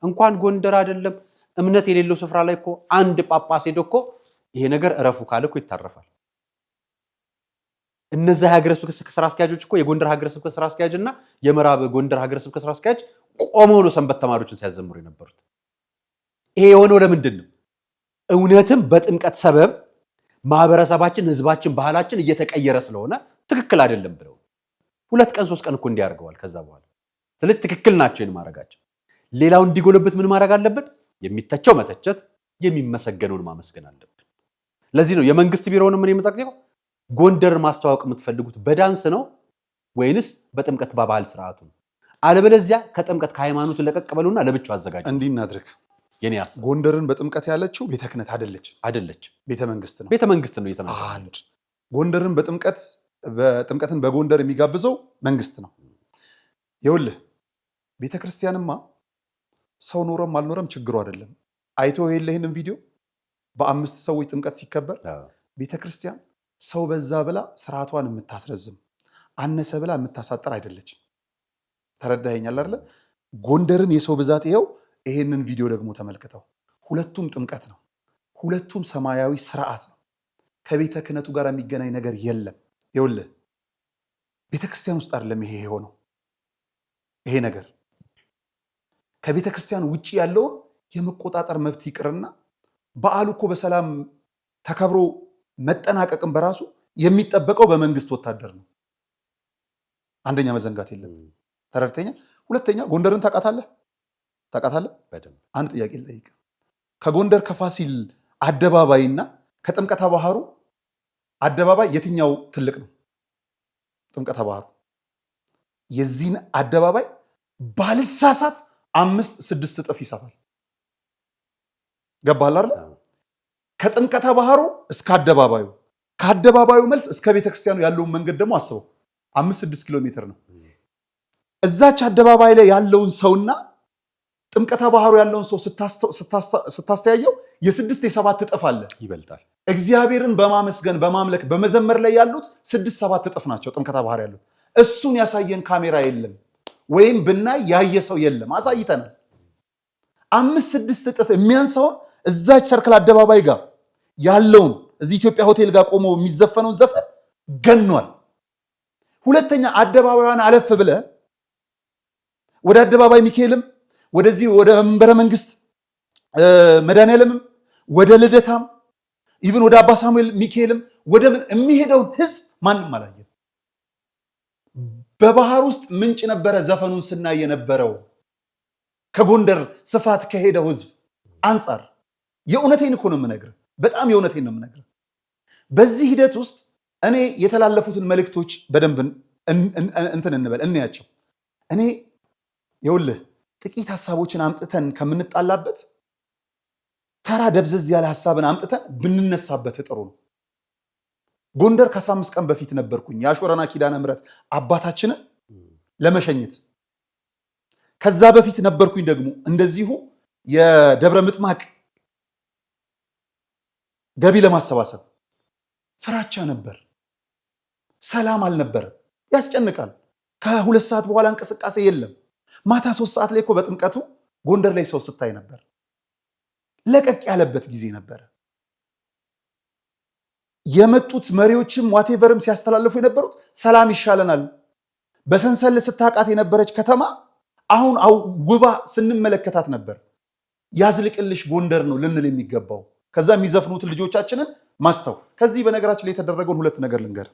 እንኳን ጎንደር አይደለም እምነት የሌለው ስፍራ ላይ እኮ አንድ ጳጳስ ሄዶ እኮ ይሄ ነገር እረፉ ካለ እኮ ይታረፋል። እነዛ ሀገረ ስብከት ስራ አስኪያጆች እኮ የጎንደር ሀገረ ስብከት ስራ አስኪያጅ እና የምዕራብ ጎንደር ሀገረ ስብከት ስራ አስኪያጅ ቆመው ነው ሰንበት ተማሪዎችን ሲያዘምሩ የነበሩት። ይሄ የሆነው ለምንድን ነው? እውነትም በጥምቀት ሰበብ ማህበረሰባችን፣ ህዝባችን፣ ባህላችን እየተቀየረ ስለሆነ ትክክል አይደለም ብለው 2 ቀን 3 ቀን እኮ እንዲያርገዋል። ከዛ በኋላ ስለዚህ ትክክል ናቸው ማድረጋቸው። ሌላው እንዲጎለበት ምን ማድረግ አለበት? የሚተቸው መተቸት፣ የሚመሰገነውን ማመስገን አለብን። ለዚህ ነው የመንግስት ቢሮውን ምን የምጠቅሰው ጎንደር ማስተዋወቅ የምትፈልጉት በዳንስ ነው ወይንስ በጥምቀት በባህል ስርዓቱ ነው? አለበለዚያ ከጥምቀት ከሃይማኖቱ ለቀቅ በሉና ለብቻው አዘጋጁ። እንዲህ እናድርግ። የኔያስ ጎንደርን በጥምቀት ያለችው ቤተ ክህነት አይደለች፣ ቤተ መንግስት ነው። ቤተ መንግስት ነው እየተናገረ አንድ ጎንደርን በጥምቀትን በጎንደር የሚጋብዘው መንግስት ነው። ይኸውልህ ቤተ ክርስቲያንማ ሰው ኖረም አልኖረም ችግሩ አይደለም። አይተው ይሄን ቪዲዮ በ5 ሰዎች ጥምቀት ሲከበር ቤተ ክርስቲያን ሰው በዛ ብላ ስርዓቷን የምታስረዝም አነሰ ብላ የምታሳጥር አይደለችም። ተረዳኸኛል አይደለ? ጎንደርን የሰው ብዛት ይሄንን ቪዲዮ ደግሞ ተመልክተው ሁለቱም ጥምቀት ነው፣ ሁለቱም ሰማያዊ ስርዓት ነው። ከቤተ ክህነቱ ጋር የሚገናኝ ነገር የለም። ይኸውልህ ቤተ ክርስቲያን ውስጥ አይደለም ይሄ የሆነው። ይሄ ነገር ከቤተ ክርስቲያን ውጪ ያለውን የመቆጣጠር መብት ይቅርና በዓሉ እኮ በሰላም ተከብሮ መጠናቀቅም በራሱ የሚጠበቀው በመንግስት ወታደር ነው። አንደኛ መዘንጋት የለብን። ተረድተኛ። ሁለተኛ ጎንደርን ታውቃታለህ? አንድ ጥያቄ ልጠይቅ። ከጎንደር ከፋሲል አደባባይና ከጥምቀተ ባህሩ አደባባይ የትኛው ትልቅ ነው? ጥምቀተ ባህሩ። የዚህን አደባባይ ባልሳሳት 5-6 እጥፍ ይሰፋል። ገባህ አይደል? ከጥምቀተ ባህሩ እስከ አደባባዩ፣ ከአደባባዩ መልስ እስከ ቤተክርስቲያኑ ያለውን መንገድ ደግሞ አስበው 5-6 ኪሎ ሜትር ነው። እዛች አደባባይ ላይ ያለውን ሰውና ጥምቀተ ባህሩ ያለውን ሰው ስታስተያየው የ6 የ7 እጥፍ አለ ይበልጣል። እግዚአብሔርን በማመስገን በማምለክ በመዘመር ላይ ያሉት 6-7 እጥፍ ናቸው ጥምቀተ ባህር ያሉት። እሱን ያሳየን ካሜራ የለም ወይም ብናይ ያየ ሰው የለም። አሳይተናል። 5-6 እጥፍ የሚያንሰውን እዛች ሰርክል አደባባይ ጋር ያለውን እዚህ ኢትዮጵያ ሆቴል ጋር ቆሞ የሚዘፈነውን ዘፈን ገኗል። ሁለተኛ አደባባዩን አለፍ ብለ ወደ አደባባይ ሚካኤልም ወደዚህ ወደ መንበረ መንግስት መድኃኔዓለምም ወደ ልደታም ኢቭን ወደ አባ ሳሙኤል ሚካኤልም ወደ ምን የሚሄደውን ህዝብ ማንም አላየም። በባህር ውስጥ ምንጭ ነበረ ዘፈኑን ስናይ የነበረው ከጎንደር ስፋት ከሄደው ህዝብ አንጻር። የእውነቴን እኮ ነው የምነግርህ፣ በጣም የእውነቴን ነው የምነግርህ። በዚህ ሂደት ውስጥ እኔ የተላለፉትን መልእክቶች በደንብ እንትን እንበል እንያቸው። እኔ ይኸውልህ ጥቂት ሀሳቦችን አምጥተን ከምንጣላበት ተራ ደብዘዝ ያለ ሀሳብን አምጥተን ብንነሳበት ጥሩ ነው። ጎንደር ከ15 ቀን በፊት ነበርኩኝ የአሾረና ኪዳነ ምሕረት አባታችንን ለመሸኘት። ከዛ በፊት ነበርኩኝ ደግሞ እንደዚሁ የደብረ ምጥማቅ ገቢ ለማሰባሰብ። ፍራቻ ነበር፣ ሰላም አልነበረም። ያስጨንቃል። ከ2 ሰዓት በኋላ እንቅስቃሴ የለም። ማታ 3 ሰዓት ላይ እኮ በጥምቀቱ ጎንደር ላይ ሰው ስታይ ነበር። ለቀቅ ያለበት ጊዜ ነበረ። የመጡት መሪዎችም ዋቴቨርም ሲያስተላልፉ የነበሩት ሰላም ይሻለናል። በሰንሰል ስታቃት የነበረች ከተማ አሁን ውባ ስንመለከታት ነበር። ያዝልቅልሽ ጎንደር ነው ልንል የሚገባው። ከዛ የሚዘፍኑት ልጆቻችንን ማስተው። ከዚህ በነገራችን ላይ የተደረገውን 2 ነገር ልንገር።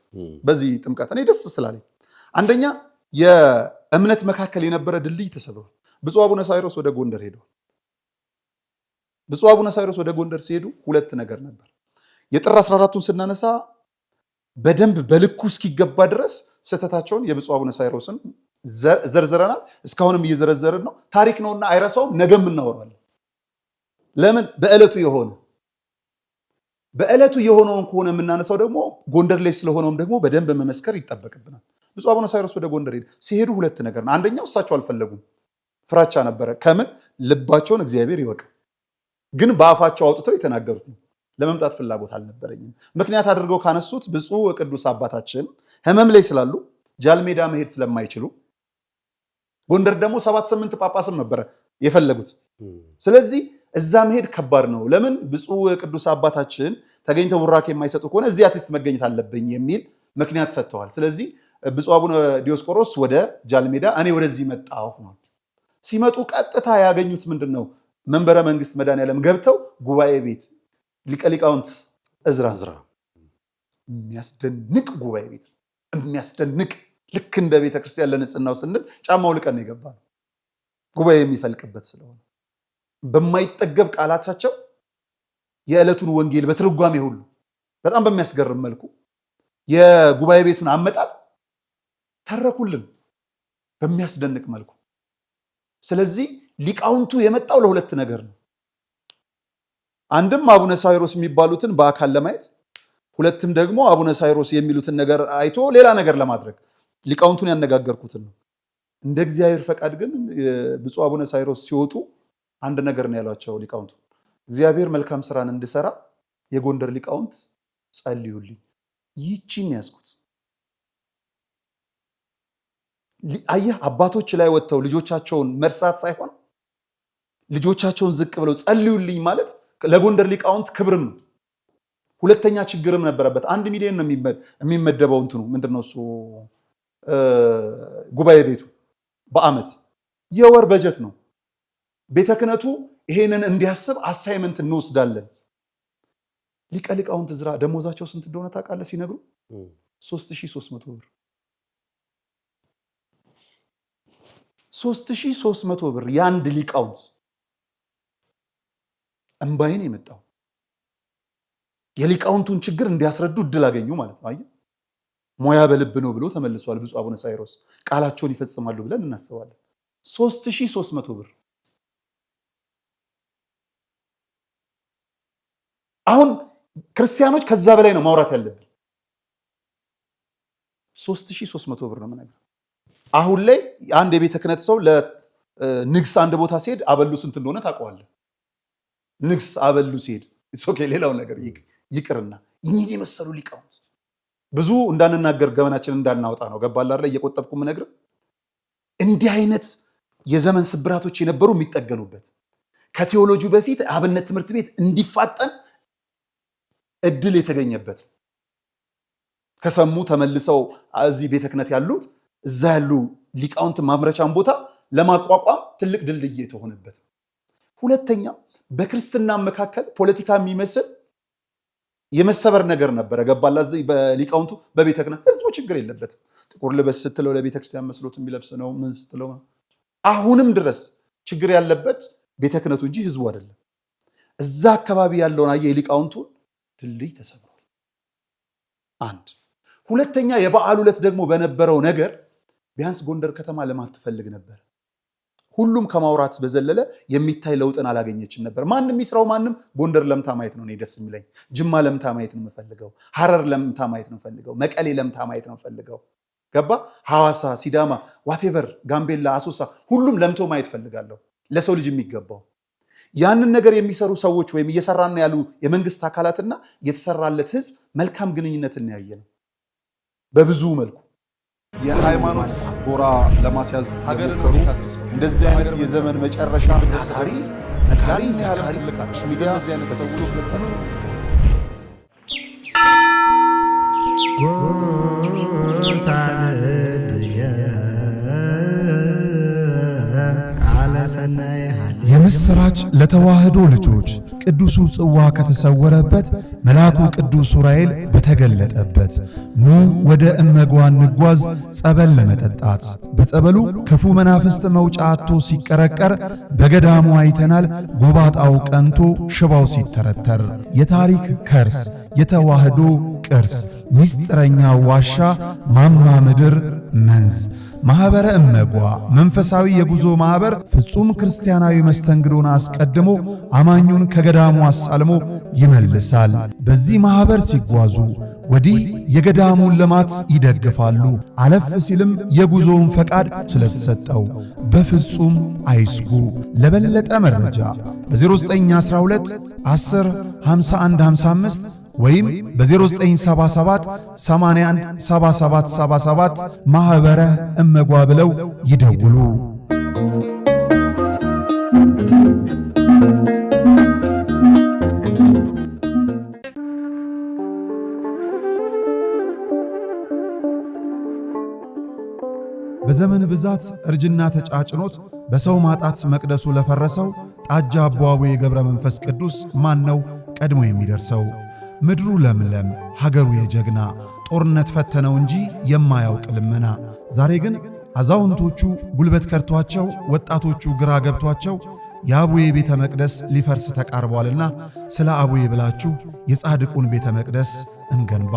በዚህ ጥምቀት እኔ ደስ ስላለኝ፣ አንደኛ የእምነት መካከል የነበረ ድልድይ ተሰብሯል። ብፁዕ አቡነ ሳይሮስ ወደ ጎንደር ሄደዋል። ብፁዕ አቡነ ሳይሮስ ወደ ጎንደር ሲሄዱ 2 ነገር ነበር። የጥር 14ቱን ስናነሳ በደንብ በልኩ እስኪገባ ድረስ ስህተታቸውን የብፁዕ አቡነ ሳይሮስን ዘርዝረናል። እስካሁንም እየዘረዘርን ነው። ታሪክ ነውና አይረሳውም። ነገም እናወራለን። ለምን በዕለቱ የሆነውን ከሆነ የምናነሳው ደግሞ ጎንደር ላይ ስለሆነውም ደግሞ በደንብ መመስከር ይጠበቅብናል። ብፁዕ አቡነ ሳይሮስ ወደ ጎንደር ሲሄዱ 2 ነገር ነው። አንደኛው እሳቸው አልፈለጉም፣ ፍራቻ ነበረ። ከምን ልባቸውን እግዚአብሔር ይወቅ፣ ግን በአፋቸው አውጥተው የተናገሩት ነው። ለመምጣት ፍላጎት አልነበረኝም። ምክንያት አድርገው ካነሱት ብፁዕ ቅዱስ አባታችን ሕመም ላይ ስላሉ ጃልሜዳ መሄድ ስለማይችሉ፣ ጎንደር ደግሞ 7-8 ጳጳስም ነበረ የፈለጉት። ስለዚህ እዛ መሄድ ከባድ ነው። ለምን ብፁዕ ቅዱስ አባታችን ተገኝተው ቡራኬ የማይሰጡ ከሆነ እዚህ አትሊስት መገኘት አለብኝ የሚል ምክንያት ሰጥተዋል። ስለዚህ ብፁዕ አቡነ ዲዮስቆሮስ ወደ ጃልሜዳ፣ እኔ ወደዚህ መጣሁ። ሲመጡ ቀጥታ ያገኙት ምንድን ነው? መንበረ መንግስት መድኃኔዓለም ገብተው ጉባኤ ቤት ሊቀ ሊቃውንት እዝራ የሚያስደንቅ ጉባኤ ቤት፣ የሚያስደንቅ ልክ እንደ ቤተክርስቲያን ለንጽህናው ስንል ጫማው ልቀን የገባ ነው። ጉባኤ የሚፈልቅበት ስለሆነ በማይጠገብ ቃላታቸው የዕለቱን ወንጌል በትርጓሜ ሁሉ በጣም በሚያስገርም መልኩ የጉባኤ ቤቱን አመጣጥ ተረኩልን በሚያስደንቅ መልኩ። ስለዚህ ሊቃውንቱ የመጣው ለ2 ነገር ነው። አንድም አቡነ ሳይሮስ የሚባሉትን በአካል ለማየት፣ 2ም ደግሞ አቡነ ሳይሮስ የሚሉትን ነገር አይቶ ሌላ ነገር ለማድረግ ሊቃውንቱን ያነጋገርኩትን ነው። እንደ እግዚአብሔር ፈቃድ ግን ብፁዕ አቡነ ሳይሮስ ሲወጡ አንድ ነገር ነው ያሏቸው ሊቃውንቱ። እግዚአብሔር መልካም ስራን እንድሰራ የጎንደር ሊቃውንት ጸልዩልኝ። ይቺን ያዝኩት። አየህ፣ አባቶች ላይ ወጥተው ልጆቻቸውን መርሳት ሳይሆን ልጆቻቸውን ዝቅ ብለው ጸልዩልኝ ማለት ለጎንደር ሊቃውንት ክብርም ነው። 2ኛ ችግርም ነበረበት። 1 ሚሊዮን ነው የሚመደበው እንትኑ ምንድነው እሱ ጉባኤ ቤቱ በአመት የወር በጀት ነው። ቤተ ክህነቱ ይሄንን እንዲያስብ አሳይመንት እንወስዳለን። ሊቀ ሊቃውንት እዝራ ደሞዛቸው ስንት እንደሆነ ታውቃለህ? ሲነግሩ 3300 ብር 3300 ብር የአንድ ሊቃውንት። እምባይን የመጣው የሊቃውንቱን ችግር እንዲያስረዱ እድል አገኙ ማለት ነው። አየህ፣ ሞያ በልብ ነው ብሎ ተመልሷል ብፁዕ አቡነ ሳይሮስ። ቃላቸውን ይፈጽማሉ ብለን እናስባለን። 3300 ብር። አሁን ክርስቲያኖች ከዛ በላይ ነው ማውራት ያለብን። 3300 ብር ነው የምነግርህ። አሁን ላይ አንድ የቤተ ክህነት ሰው ለንግስ አንድ ቦታ ሲሄድ አበሉ ስንት እንደሆነ ታውቀዋለህ? ንግስ አበሉ ሲሄድ ኦኬ ሌላው ነገር ይቅርና እኚህ የመሰሉ ሊቃውንት ብዙ እንዳንናገር ገመናችንን እንዳናወጣ ነው ገባል አይደል እየቆጠብኩ ምነግር እንዲህ አይነት የዘመን ስብራቶች የነበሩ የሚጠገኑበት ከቴዎሎጂው በፊት አብነት ትምህርት ቤት እንዲፋጠን እድል የተገኘበት ከሰሙ ተመልሰው እዚህ ቤተ ክህነት ያሉት እዛ ያሉ ሊቃውንት ማምረቻን ቦታ ለማቋቋም ትልቅ ድልድይ የተሆነበት ሁለተኛ በክርስትና መካከል ፖለቲካ የሚመስል የመሰበር ነገር ነበር ገባላ እዚህ በሊቃውንቱ በቤተ ክህነት ህዝቡ ችግር የለበትም ጥቁር ልበስ ስትለው ለቤተ ክርስቲያን መስሎት የሚለብስ ነው ምን ስትለው አሁንም ድረስ ችግር ያለበት ቤተ ክህነቱ እንጂ ህዝቡ አይደለም እዛ አካባቢ ያለውን አየ ሊቃውንቱን ድልድይ ተሰብሯል አንድ ሁለተኛ የበዓል ዕለት ደግሞ በነበረው ነገር ቢያንስ ጎንደር ከተማ ለማት ትፈልግ ነበር ሁሉም ከማውራት በዘለለ የሚታይ ለውጥን አላገኘችም ነበር ማንንም ይስራው ማንንም ጎንደር ለምታ ማየት ነው ደስ የሚለኝ ጅማ ለምታ ማየት ነው የምፈልገው ሐረር ለምታ ማየት ነው የምፈልገው መቀሌ ለምታ ማየት ነው የምፈልገው ገባ ሐዋሳ ሲዳማ ዋቴቨር ጋምቤላ አሶሳ ሁሉም ለምቶ ማየት ፈልጋለሁ ለሰው ልጅ የሚገባው ያንን ነገር የሚሰሩ ሰዎች ወይም እየሰራና ያሉ የመንግስት አካላትና የተሰራለት ህዝብ መልካም ግንኙነትን ያየነው በብዙ መልኩ የሃይማኖት ጎራ ለማስያዝ ሀገርን እንደዚህ አይነት የዘመን መጨረሻ ታሪ ነካሪ ያለ ልቃሽ ሚዲያ እዚህ አይነት ሰዎች ለፈኑ የምስራች ለተዋህዶ ልጆች ቅዱሱ ጽዋ ከተሰወረበት መልአኩ ቅዱስ ዑራኤል በተገለጠበት ኑ ወደ እመጓን ንጓዝ ጸበል ለመጠጣት በጸበሉ ክፉ መናፍስት መውጫ አጥቶ ሲቀረቀር በገዳሙ አይተናል ጎባጣው ቀንቶ ሽባው ሲተረተር የታሪክ ከርስ የተዋህዶ ቅርስ ሚስጥረኛ ዋሻ ማማ ምድር መንዝ ማህበረ እመጓ መንፈሳዊ የጉዞ ማህበር ፍጹም ክርስቲያናዊ መስተንግዶን አስቀድሞ አማኙን ከገዳሙ አሳልሞ ይመልሳል። በዚህ ማህበር ሲጓዙ ወዲህ የገዳሙን ልማት ይደግፋሉ። አለፍ ሲልም የጉዞውን ፈቃድ ስለተሰጠው በፍጹም አይስጉ። ለበለጠ መረጃ በ0912 10 51 55 ወይም በ0977 81 77 77 ማህበረ እመጓ ብለው ይደውሉ። በዘመን ብዛት እርጅና ተጫጭኖት በሰው ማጣት መቅደሱ ለፈረሰው ጣጃ አቦአቡ የገብረ መንፈስ ቅዱስ ማን ነው ቀድሞ የሚደርሰው? ምድሩ ለምለም ሀገሩ የጀግና ጦርነት ፈተነው እንጂ የማያውቅ ልመና። ዛሬ ግን አዛውንቶቹ ጉልበት ከርቷቸው ወጣቶቹ ግራ ገብቷቸው የአቡዬ ቤተ መቅደስ ሊፈርስ ተቃርቧልና ስለ አቡዬ ብላችሁ የጻድቁን ቤተ መቅደስ እንገንባ።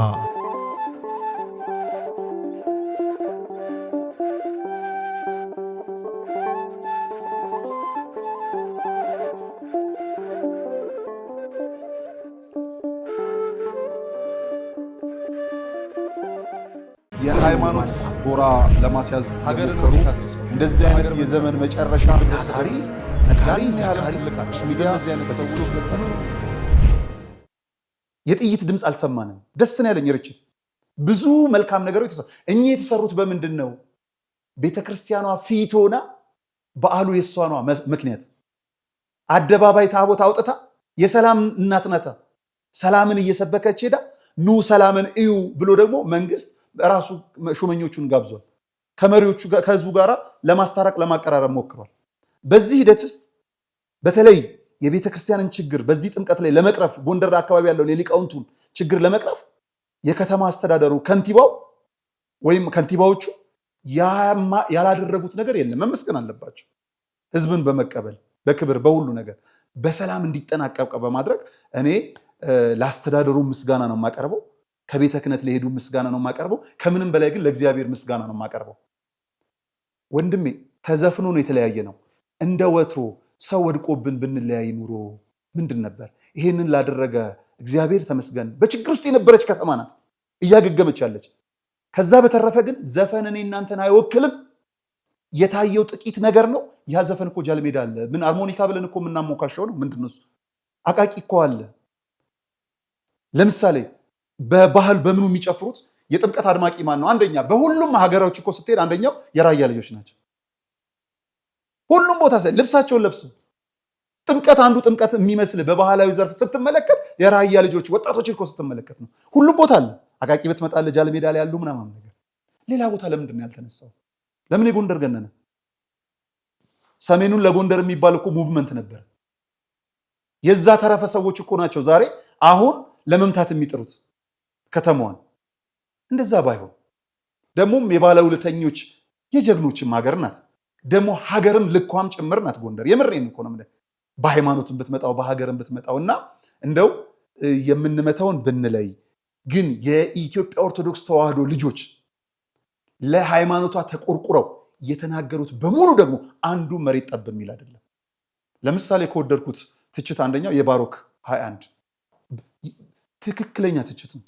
የሃይማኖት ጎራ ለማስያዝ ሀገርን እንደዚህ አይነት የዘመን መጨረሻ ታሪ ነካሪ ያለ ልቃሽ ሚዲያ እዚህ አይነት ሰዎች ለፈኑ የጥይት ድምጽ አልሰማንም። ደስ ነው ያለኝ ርችት ብዙ መልካም ነገሮች እኚህ የተሰሩት በምንድን ነው? ቤተክርስቲያኗ ፊት ሆና በዓሉ የሷ ነው ምክንያት አደባባይ ታቦት አውጥታ የሰላም እናት ናት። ሰላምን እየሰበከች ሄዳ ኑ ሰላምን እዩ ብሎ ደግሞ መንግስት ራሱ ሹመኞቹን ጋብዟል። ከመሪዎቹ ከህዝቡ ጋር ለማስታረቅ ለማቀራረብ ሞክሯል። በዚህ ሂደት ውስጥ በተለይ የቤተ ክርስቲያንን ችግር በዚህ ጥምቀት ላይ ለመቅረፍ ጎንደር አካባቢ ያለውን የሊቃውንቱን ችግር ለመቅረፍ የከተማ አስተዳደሩ ከንቲባው ወይም ከንቲባዎቹ ያላደረጉት ነገር የለም። መመስገን አለባቸው። ህዝብን በመቀበል በክብር በሁሉ ነገር በሰላም እንዲጠናቀቅ በማድረግ እኔ ለአስተዳደሩ ምስጋና ነው የማቀርበው። ከቤተ ክህነት ለሄዱ ምስጋና ነው የማቀርበው። ከምንም በላይ ግን ለእግዚአብሔር ምስጋና ነው የማቀርበው። ወንድሜ ተዘፍኖ ነው የተለያየ ነው። እንደ ወትሮ ሰው ወድቆብን ብንለያይ ኑሮ ምንድን ነበር? ይሄንን ላደረገ እግዚአብሔር ተመስገን። በችግር ውስጥ የነበረች ከተማ ናት እያገገመች ያለች። ከዛ በተረፈ ግን ዘፈን እኔ እናንተን አይወክልም። የታየው ጥቂት ነገር ነው። ያ ዘፈን እኮ ጃልሜዳ አለ። ምን አርሞኒካ ብለን እኮ የምናሞካሸው ነው። ምንድን ነው እሱ? አቃቂ እኮ አለ። ለምሳሌ በባህል በምኑ የሚጨፍሩት የጥምቀት አድማቂ ማን ነው? አንደኛ በሁሉም ሀገሮች እኮ ስትሄድ አንደኛው የራያ ልጆች ናቸው። ሁሉም ቦታ ልብሳቸውን ለብሰው ጥምቀት አንዱ ጥምቀት የሚመስል በባህላዊ ዘርፍ ስትመለከት የራያ ልጆች ወጣቶች እኮ ስትመለከት ነው። ሁሉም ቦታ አለ። አቃቂ ብትመጣ ጃልሜዳ ላይ ያሉ ምናምን ነገር። ሌላ ቦታ ለምንድን ነው ያልተነሳው? ለምን የጎንደር ገነነ? ሰሜኑን ለጎንደር የሚባል እኮ ሙቭመንት ነበር። የዛ ተረፈ ሰዎች እኮ ናቸው ዛሬ አሁን ለመምታት የሚጥሩት ከተማዋን። እንደዛ ባይሆን ደግሞም የባለውለተኞች የጀግኖችም ሀገር ናት። ደግሞ ሀገርም ልኳም ጭምር ናት ጎንደር። የምሬን እኮ ነው። በሃይማኖትም ብትመጣው በሀገርም ብትመጣው እና እንደው የምንመታውን ብንለይ ግን የኢትዮጵያ ኦርቶዶክስ ተዋህዶ ልጆች ለሃይማኖቷ ተቆርቁረው የተናገሩት በሙሉ ደግሞ አንዱ መሬት ጠብ የሚል አይደለም። ለምሳሌ ከወደድኩት ትችት አንደኛው የባሮክ 21 ትክክለኛ ትችት ነው።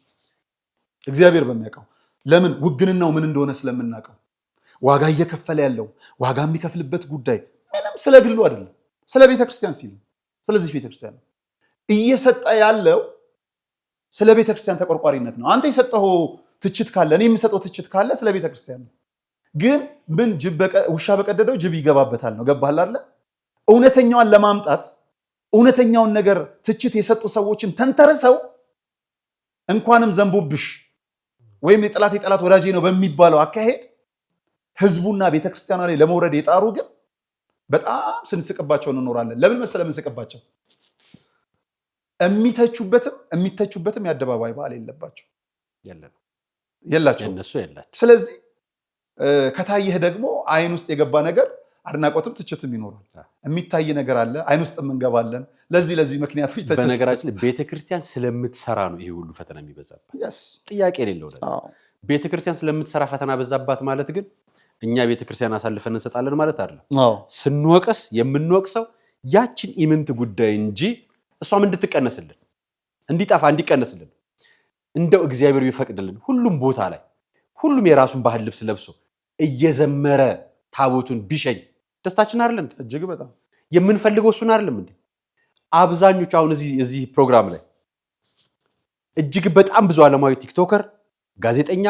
እግዚአብሔር በሚያውቀው ለምን ውግንናው ምን እንደሆነ ስለምናውቀው ዋጋ እየከፈለ ያለው ዋጋ የሚከፍልበት ጉዳይ ምንም ስለ ግሉ አይደለም፣ ስለ ቤተክርስቲያን ሲል ስለዚህ ቤተክርስቲያን ነው እየሰጠ ያለው። ስለ ቤተክርስቲያን ተቆርቋሪነት ነው። አንተ የሰጠው ትችት ካለ እኔ የምሰጠው ትችት ካለ ስለ ቤተክርስቲያን ነው። ግን ምን ውሻ በቀደደው ጅብ ይገባበታል ነው። ገባህ አይደል? እውነተኛዋን ለማምጣት እውነተኛውን ነገር ትችት የሰጡ ሰዎችን ተንተርሰው እንኳንም ዘንቦብሽ ወይም የጠላት ወዳጄ ነው በሚባለው አካሄድ ህዝቡና ቤተክርስቲያኗ ላይ ለመውረድ የጣሩ ግን በጣም ስንስቅባቸው እንኖራለን። ለምን መሰለ ምንስቅባቸው? የሚተቹበትም የአደባባይ በዓል የላቸው። ስለዚህ ከታየህ ደግሞ አይን ውስጥ የገባ ነገር አድናቆትም ትችትም ይኖራል። የሚታይ ነገር አለ፣ አይን ውስጥ እንገባለን። ለዚህ ምክንያቶች በነገራችን ላይ ቤተክርስቲያን ስለምትሰራ ነው ይሄ ሁሉ ፈተና የሚበዛባት። ጥያቄ የሌለው ቤተክርስቲያን ስለምትሰራ ፈተና በዛባት ማለት ግን እኛ ቤተክርስቲያን አሳልፈን እንሰጣለን ማለት አይደለም። ስንወቅስ የምንወቅሰው ያችን ኢምንት ጉዳይ እንጂ እሷም እንድትቀነስልን እንዲጠፋ እንዲቀነስልን እንደው እግዚአብሔር ቢፈቅድልን ሁሉም ቦታ ላይ ሁሉም የራሱን ባህል ልብስ ለብሶ እየዘመረ ታቦቱን ቢሸኝ ደስታችን አይደለም? እጅግ በጣም የምንፈልገው እሱን አይደለም እንዴ? አብዛኞቹ አሁን እዚህ ፕሮግራም ላይ እጅግ በጣም ብዙ ዓለማዊ ቲክቶከር፣ ጋዜጠኛ፣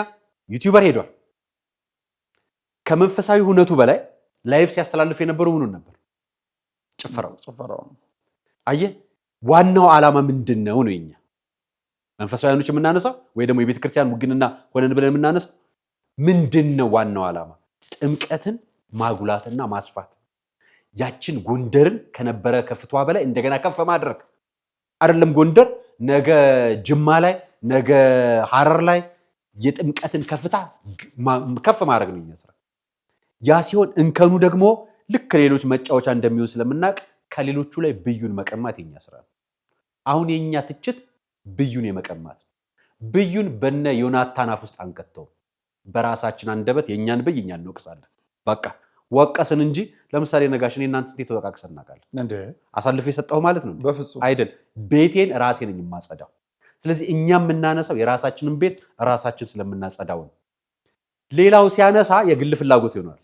ዩቲዩበር ሄዷል። ከመንፈሳዊ ሁነቱ በላይ ላይቭ ሲያስተላልፍ የነበረው ምኑን ነበር? ጭፈራው። አየህ፣ ዋናው ዓላማ ምንድነው ነው? የኛ መንፈሳዊያኖች የምናነሳው ወይ ደግሞ የቤተክርስቲያን ውግንና ሆነን ብለን የምናነሳው ምንድነው? ዋናው ዓላማ ጥምቀትን ማጉላትና ማስፋት፣ ያችን ጎንደርን ከነበረ ከፍቷ በላይ እንደገና ከፍ ማድረግ አይደለም። ጎንደር ነገ ጅማ ላይ ነገ ሐረር ላይ የጥምቀትን ከፍታ ከፍ ማድረግ ነው የኛ ስራ። ያ ሲሆን እንከኑ ደግሞ ልክ ሌሎች መጫወቻ እንደሚሆን ስለምናውቅ ከሌሎቹ ላይ ብዩን መቀማት የኛ ስራ ነው። አሁን የኛ ትችት ብዩን የመቀማት ብዩን በነ ዮናታን አፍ ውስጥ አንከተው፣ በራሳችን አንደበት የኛን ብይ እኛን እንወቅሳለን። በቃ ወቀስን እንጂ ለምሳሌ ነጋሽኔ እናንተ እንዴት ተወቃቅሰን እናውቃለን እንዴ? አሳልፈ የሰጠው ማለት ነው አይደል? ቤቴን ራሴ ነኝ የማጸዳው። ስለዚህ እኛ የምናነሳው የራሳችንን ቤት ራሳችን ስለምናጸዳው ነው። ሌላው ሲያነሳ የግል ፍላጎት ይሆናል።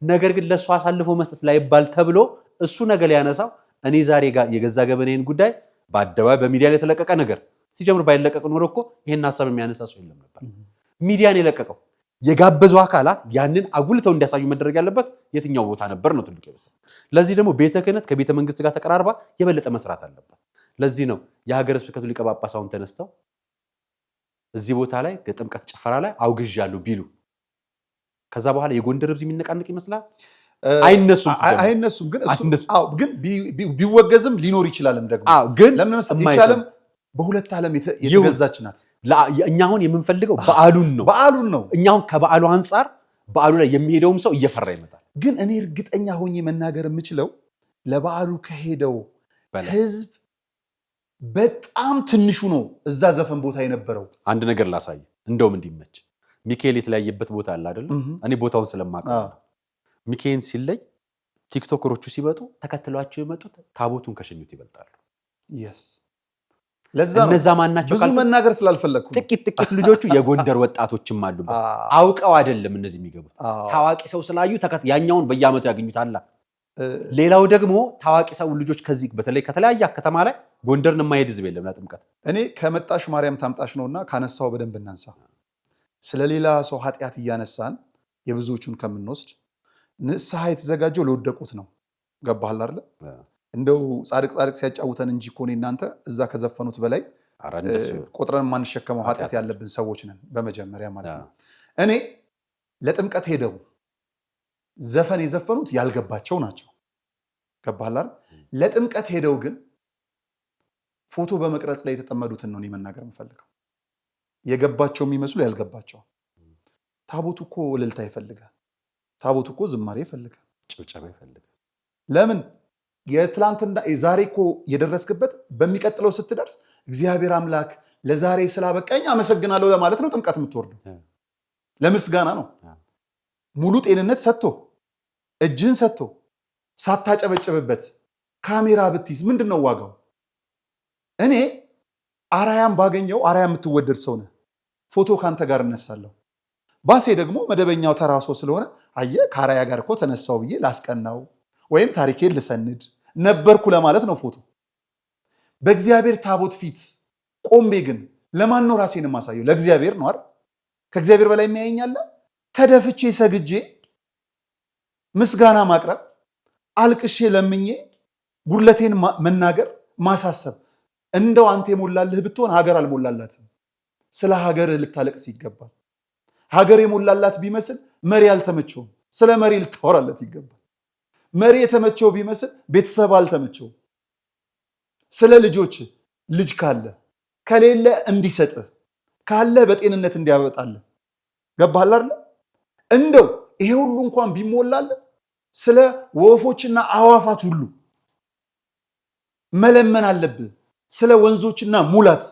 ነገር ግን ለሱ አሳልፎ መስጠት ላይባል ተብሎ እሱ ነገር ያነሳው እኔ ዛሬ የገዛ ገበኔን ጉዳይ በአደባባይ በሚዲያ ላይ የተለቀቀ ነገር ሲጀምር ባይለቀቅ ኖሮ እኮ ይሄን ሐሳብ የሚያነሳ ሰው የለም ነበር። ሚዲያን የለቀቀው የጋበዙ አካላት ያንን አጉልተው እንዲያሳዩ መደረግ ያለበት የትኛው ቦታ ነበር ነው ትልቅ ይመስል። ለዚህ ደግሞ ቤተ ክህነት ከቤተ መንግስት ጋር ተቀራርባ የበለጠ መስራት አለበት። ለዚህ ነው የሀገረ ስብከቱ ሊቀ ጳጳስ አሁን ተነስተው እዚህ ቦታ ላይ የጥምቀት ጭፈራ ላይ አውግዣለሁ ቢሉ ከዛ በኋላ የጎንደር ህዝብ የሚነቃነቅ ይመስላል? አይነሱም። ግን ቢወገዝም ሊኖር ይችላልም ደግሞ ግን ለምን መሰለህ ይቻለም በሁለት ዓለም የተገዛች ናት። እኛ አሁን የምንፈልገው በዓሉን ነው። እኛ አሁን ከበዓሉ አንጻር በዓሉ ላይ የሚሄደውም ሰው እየፈራ ይመጣል። ግን እኔ እርግጠኛ ሆኜ መናገር የምችለው ለበዓሉ ከሄደው ህዝብ በጣም ትንሹ ነው እዛ ዘፈን ቦታ የነበረው። አንድ ነገር ላሳይ እንደውም እንዲመች ሚካኤል የተለያየበት ቦታ አለ አይደል? እኔ ቦታውን ስለማውቀው ሚካኤል ሲለይ ቲክቶከሮቹ ሲመጡ ተከትሏቸው የመጡት ታቦቱን ከሸኙት ይበልጣሉ። ለዛ ማናቸው ብዙ መናገር ስላልፈለኩ ጥቂት ልጆቹ የጎንደር ወጣቶችም አሉ። አውቀው አይደለም እነዚህ የሚገቡት ታዋቂ ሰው ስላዩ ያኛውን በየዓመቱ ያገኙታል። ሌላው ደግሞ ታዋቂ ሰው ልጆች ከዚህ በተለይ ከተለያየ ከተማ ላይ ጎንደርን የማይሄድ ህዝብ የለም ለጥምቀት። እኔ ከመጣሽ ማርያም ታምጣሽ ነውና ካነሳው በደንብ እናንሳ። ስለሌላ ሰው ኃጢአት እያነሳን የብዙዎቹን ከምንወስድ ንስሐ የተዘጋጀው ለወደቁት ነው። ገባሃል አይደል? እንደው ጻድቅ ሲያጫውተን እንጂ እኮ እናንተ እዛ ከዘፈኑት በላይ ቁጥረን ማንሸከመው ኃጢአት ያለብን ሰዎች ነን በመጀመሪያ ማለት ነው። እኔ ለጥምቀት ሄደው ዘፈን የዘፈኑት ያልገባቸው ናቸው። ገባሃል አይደል? ለጥምቀት ሄደው ግን ፎቶ በመቅረጽ ላይ የተጠመዱትን ነው መናገር የምፈልገው። የገባቸው የሚመስሉ ያልገባቸው። ታቦቱ እኮ እልልታ ይፈልጋል። ታቦቱ እኮ ዝማሬ ይፈልጋል፣ ጭብጨባ ይፈልጋል። ለምን የትላንትና ዛሬ እኮ የደረስክበት በሚቀጥለው ስትደርስ እግዚአብሔር አምላክ ለዛሬ ስላበቃኝ አመሰግናለሁ ለማለት ነው ጥምቀት የምትወርደው። ለምስጋና ነው። ሙሉ ጤንነት ሰጥቶ እጅህን ሰጥቶ ሳታጨበጭብበት ካሜራ ብትይዝ ምንድን ነው ዋጋው? እኔ አራያም ባገኘው አራያ የምትወደድ ሰው ነህ። ፎቶ ካንተ ጋር እነሳለሁ። ባሴ ደግሞ መደበኛው ተራሶ ስለሆነ አየ ከአራያ ጋር እኮ ተነሳው ብዬ ላስቀናው ወይም ታሪኬን ልሰንድ ነበርኩ ለማለት ነው ፎቶ። በእግዚአብሔር ታቦት ፊት ቆሜ ግን ለማን ነው ራሴን የማሳየው? ለእግዚአብሔር ነው አይደል? ከእግዚአብሔር በላይ የሚያየኛለ? ተደፍቼ ሰግጄ ምስጋና ማቅረብ፣ አልቅሼ ለምኜ ጉድለቴን መናገር፣ ማሳሰብ። እንደው አንተ የሞላልህ ብትሆን ሀገር አልሞላላትም። ስለ ሀገር ልታለቅስ ይገባል። ሀገር የሞላላት ቢመስል መሪ አልተመቸውም። ስለ መሪ ልታወራለት ይገባል። መሪ የተመቸው ቢመስል ቤተሰብ አልተመቸውም። ስለ ልጆች ልጅ ካለ ከሌለ እንዲሰጥህ ካለ በጤንነት እንዲያወጣልህ ገባሃል አይደል? እንደው ይሄ ሁሉ እንኳን ቢሞላልህ ስለ ወፎችና አዋፋት ሁሉ መለመን አለብህ። ስለ ወንዞችና ሙላት።